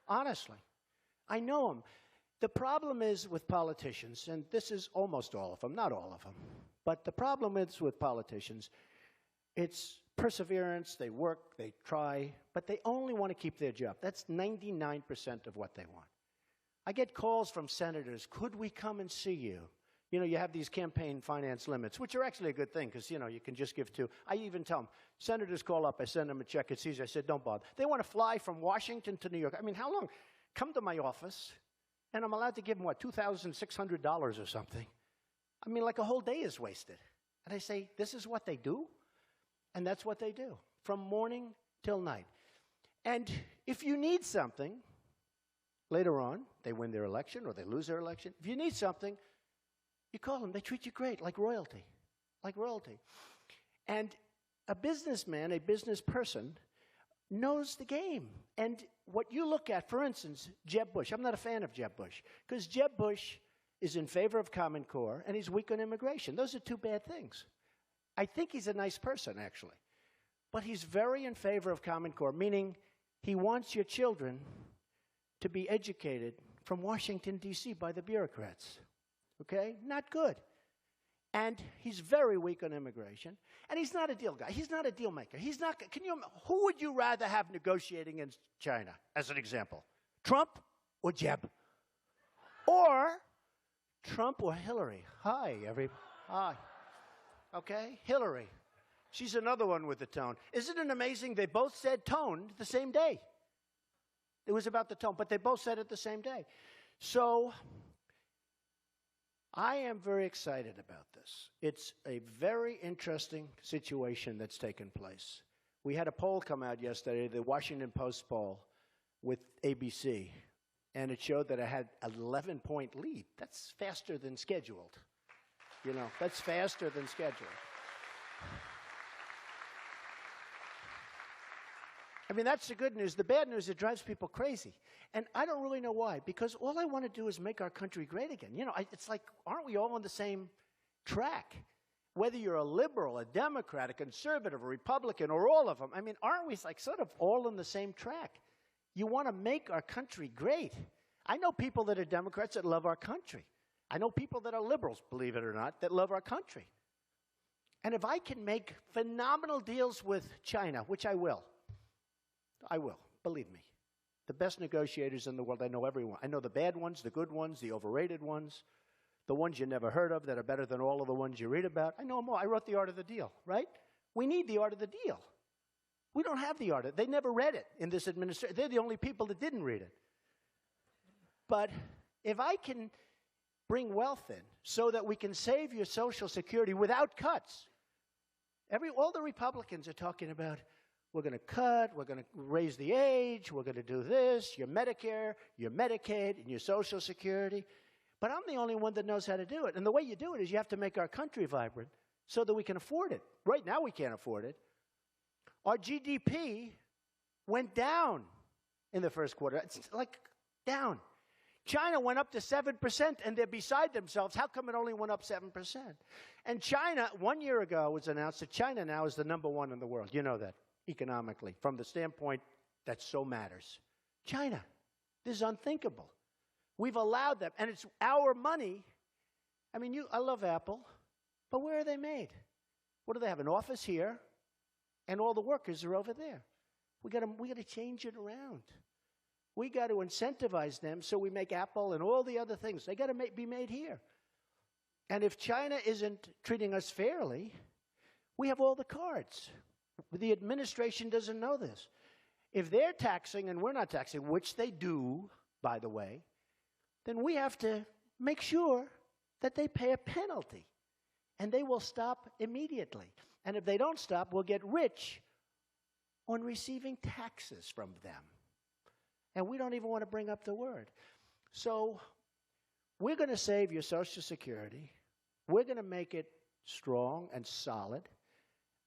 Honestly. I know them. The problem is with politicians, and this is almost all of them, not all of them, but the problem is with politicians, it's perseverance, they work, they try, but they only want to keep their job. That's 99% of what they want. I get calls from senators, could we come and see you? You know, you have these campaign finance limits, which are actually a good thing because, you know, you can just give to. I even tell them, senators call up, I send them a check, it's easy. I said, don't bother. They want to fly from Washington to New York. I mean, how long? Come to my office, and I'm allowed to give them, what, $2,600 or something. I mean, like a whole day is wasted. And I say, this is what they do? And that's what they do, from morning till night. And if you need something, later on, they win their election or they lose their election. If you need something, you call them. They treat you great, like royalty, like royalty. And a businessman, a business person, knows the game. And what you look at, for instance, Jeb Bush. I'm not a fan of Jeb Bush because Jeb Bush is in favor of Common Core and he's weak on immigration. Those are two bad things. I think he's a nice person, actually. But he's very in favor of Common Core, meaning he wants your children to be educated from Washington, D.C. by the bureaucrats. Okay? Not good. And he's very weak on immigration. And he's not a deal guy. He's not a deal maker. He's not, who would you rather have negotiating in China, as an example? Trump or Jeb? Or Trump or Hillary? Hi, everybody. Hi. Okay? Hillary. She's another one with the tone. Isn't it amazing? They both said tone the same day. It was about the tone, but they both said it the same day. So I am very excited about this. It's a very interesting situation that's taken place. We had a poll come out yesterday, the Washington Post poll with ABC, and it showed that I had an 11-point lead. That's faster than scheduled. You know, that's faster than scheduled. I mean, that's the good news. The bad news, it drives people crazy. And I don't really know why, because all I want to do is make our country great again. You know, it's like, aren't we all on the same track? Whether you're a liberal, a Democrat, a conservative, a Republican, or all of them, I mean, aren't we like sort of all on the same track? You want to make our country great. I know people that are Democrats that love our country. I know people that are liberals, believe it or not, that love our country. And if I can make phenomenal deals with China, which I will, believe me. The best negotiators in the world, I know everyone. I know the bad ones, the good ones, the overrated ones, the ones you never heard of that are better than all of the ones you read about. I know them all. I wrote The Art of the Deal, right? We need the art of the deal. We don't have the art of it. They never read it in this administration. They're the only people that didn't read it. But if I can bring wealth in so that we can save your Social Security without cuts, all the Republicans are talking about, we're going to cut, we're going to raise the age, we're going to do this, your Medicare, your Medicaid, and your Social Security. But I'm the only one that knows how to do it. And the way you do it is you have to make our country vibrant so that we can afford it. Right now we can't afford it. Our GDP went down in the first quarter. It's like down. China went up to 7%, and they're beside themselves. How come it only went up 7%? And China, 1 year ago, was announced that China now is the #1 in the world. You know that. Economically, from the standpoint that so matters. China. This is unthinkable. We've allowed them, and it's our money. I mean, I love Apple, but where are they made? What do they have? An office here, and all the workers are over there. We got to change it around. We got to incentivize them so we make Apple and all the other things. They got to be made here. And if China isn't treating us fairly, we have all the cards. The administration doesn't know this. If they're taxing and we're not taxing, which they do, by the way, then we have to make sure that they pay a penalty. And they will stop immediately. And if they don't stop, we'll get rich on receiving taxes from them. And we don't even want to bring up the word. So we're going to save your Social Security. We're going to make it strong and solid.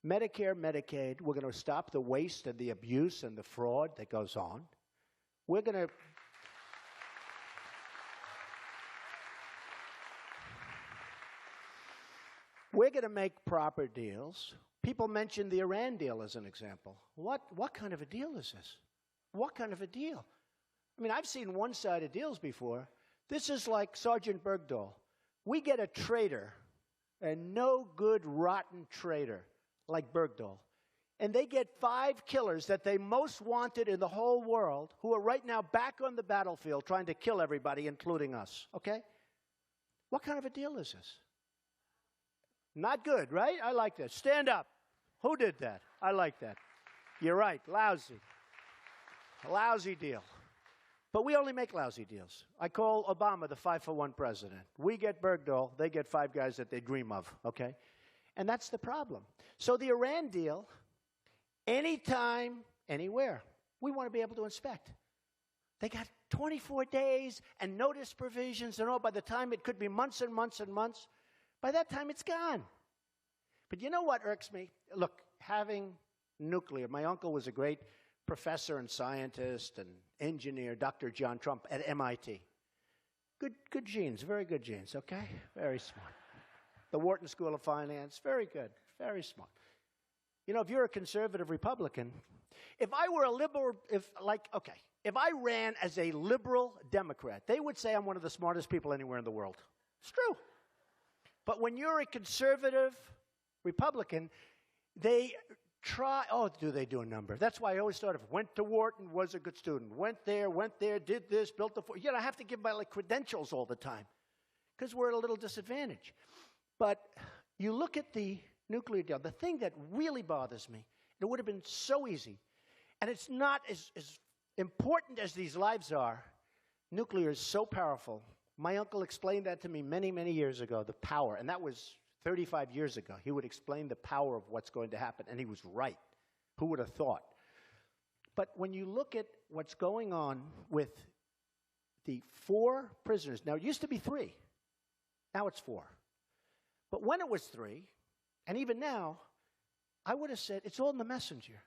Medicare, Medicaid, we're going to stop the waste and the abuse and the fraud that goes on. We're going to We're going to make proper deals. People mention the Iran deal as an example. What kind of a deal is this? What kind of a deal? I mean, I've seen one-sided deals before. This is like Sergeant Bergdahl. We get a traitor, a no-good, rotten traitor like Bergdahl, and they get 5 killers that they most wanted in the whole world who are right now back on the battlefield trying to kill everybody, including us, okay? What kind of a deal is this? Not good, right? I like that. Stand up. Who did that? I like that. You're right. Lousy. A lousy deal. But we only make lousy deals. I call Obama the 5-for-1 president. We get Bergdahl, they get 5 guys that they dream of, okay? And that's the problem. So the Iran deal, anytime, anywhere, we want to be able to inspect. They got 24 days and notice provisions and all. By the time it could be months and months and months, by that time it's gone. But you know what irks me? Look, having nuclear, my uncle was a great professor and scientist and engineer, Dr. John Trump at MIT. Good genes, very good genes, okay? Very smart. The Wharton School of Finance, very good, very smart. You know, if you're a conservative Republican, if I were a liberal, if I ran as a liberal Democrat, they would say I'm one of the smartest people anywhere in the world. It's true. But when you're a conservative Republican, they try, do they do a number? That's why I always thought of, went to Wharton, was a good student, went there, did this, built the, you know, I have to give my credentials all the time because we're at a little disadvantage. But you look at the nuclear deal, the thing that really bothers me, it would have been so easy, and it's not as important as these lives are. Nuclear is so powerful. My uncle explained that to me many, many years ago, the power, and that was 35 years ago. He would explain the power of what's going to happen, and he was right. Who would have thought? But when you look at what's going on with the 4 prisoners, now it used to be 3. Now it's 4. But when it was 3, and even now, I would have said, it's all in the messenger.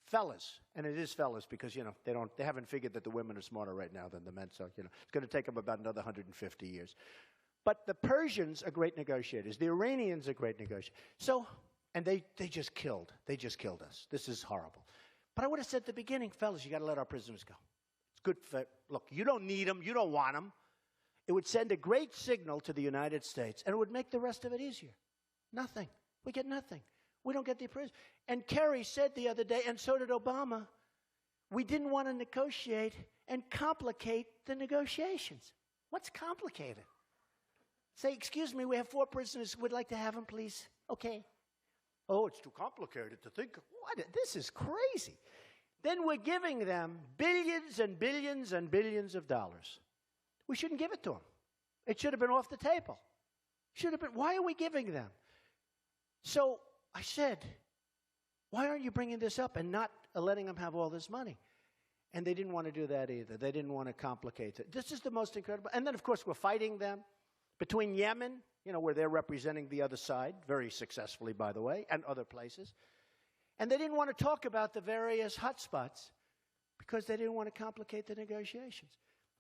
Fellas, and it is fellas because, you know, they haven't figured that the women are smarter right now than the men, so, you know, it's going to take them about another 150 years. But the Persians are great negotiators. The Iranians are great negotiators. So, and they just killed. They just killed us. This is horrible. But I would have said at the beginning, fellas, you got to let our prisoners go. It's good for, look, you don't need them. You don't want them. It would send a great signal to the United States, and it would make the rest of it easier. Nothing. We get nothing. We don't get the prisoners. And Kerry said the other day, and so did Obama, we didn't want to negotiate and complicate the negotiations. What's complicated? Say, excuse me, we have 4 prisoners. We'd like to have them, please. Okay. Oh, it's too complicated to think. What? This is crazy. Then we're giving them billions and billions and billions of dollars. We shouldn't give it to them. It should have been off the table. Should have been. Why are we giving them? So I said, why aren't you bringing this up and not letting them have all this money? And they didn't want to do that either. They didn't want to complicate it. This is the most incredible. And then, of course, we're fighting them. Between Yemen, you know, where they're representing the other side, very successfully, by the way, and other places. And they didn't want to talk about the various hotspots because they didn't want to complicate the negotiations.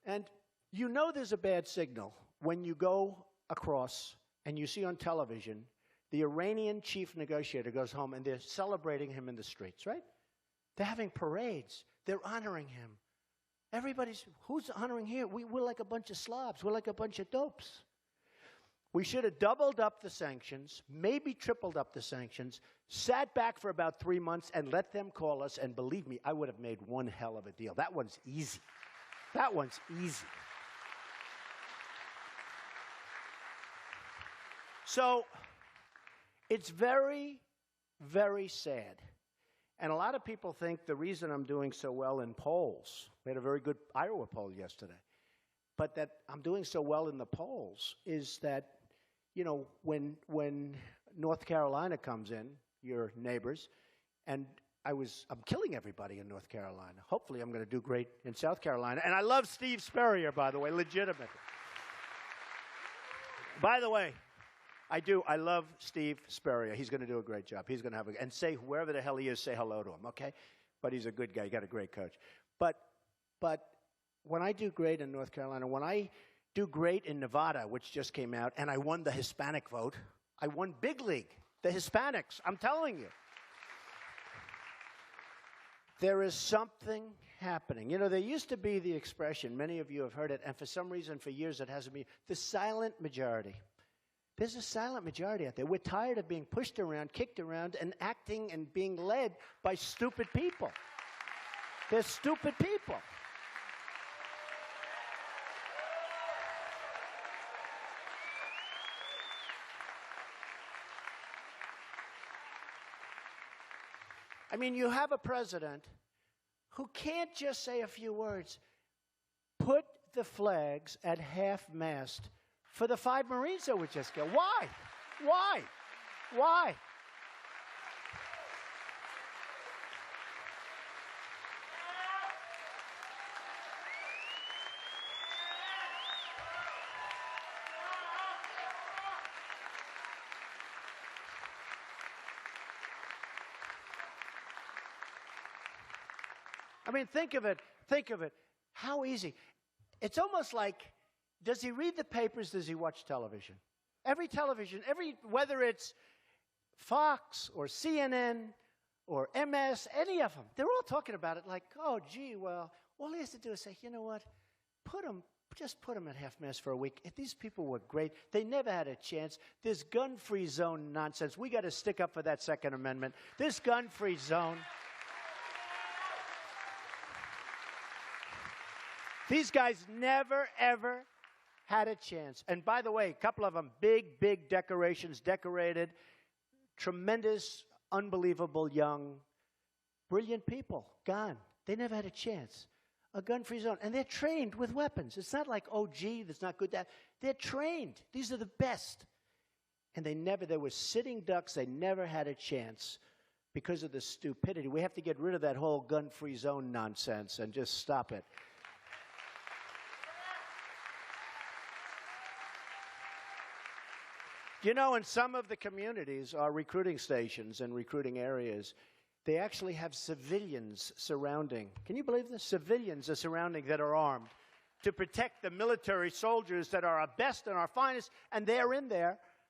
And you know there's a bad signal when you go across and you see on television the Iranian chief negotiator goes home and they're celebrating him in the streets, right? They're having parades. They're honoring him. Everybody's, who's honoring here? We're like a bunch of slobs. We're like a bunch of dopes. We should have doubled up the sanctions, maybe tripled up the sanctions, sat back for about 3 months and let them call us. And believe me, I would have made one hell of a deal. That one's easy. That one's easy. So it's very, very sad. And a lot of people think the reason I'm doing so well in polls, we had a very good Iowa poll yesterday, but that I'm doing so well in the polls is that, you know, when North Carolina comes in, your neighbors, and I'm killing everybody in North Carolina. Hopefully I'm going to do great in South Carolina. And I love Steve Spurrier, by the way, legitimately. By the way, I love Steve Spurrier. He's going to do a great job. He's going to have and say, wherever the hell he is, say hello to him, okay? But he's a good guy. He got a great coach. But when I do great in North Carolina, when I do great in Nevada, which just came out, and I won the Hispanic vote, I won big league. The Hispanics, I'm telling you. There is something happening. You know, there used to be the expression, many of you have heard it, and for some reason for years it hasn't been, the silent majority. There's a silent majority out there. We're tired of being pushed around, kicked around, and acting and being led by stupid people. They're stupid people. I mean, you have a president who can't just say a few words. Put the flags at half-mast for the 5 Marines that were just killed. Why? Why? Why? I mean, think of it. Think of it. How easy. It's almost like, does he read the papers? Does he watch television? Every television, whether it's Fox or CNN or MS, any of them, they're all talking about it like, oh, gee, well, all he has to do is say, you know what, just put them at half-mast for a week. These people were great. They never had a chance. This gun-free zone nonsense, we got to stick up for that Second Amendment. This gun-free zone. These guys never, ever had a chance. And by the way, a couple of them, big, big decorations, decorated, tremendous, unbelievable, young, brilliant people, gone. They never had a chance. A gun-free zone. And they're trained with weapons. It's not like, oh, gee, that's not good. They're trained. These are the best. And they were sitting ducks. They never had a chance because of the stupidity. We have to get rid of that whole gun-free zone nonsense and just stop it. You know, in some of the communities, our recruiting stations and recruiting areas, they actually have civilians surrounding. Can you believe this? Civilians are surrounding that are armed to protect the military soldiers that are our best and our finest, and they're in there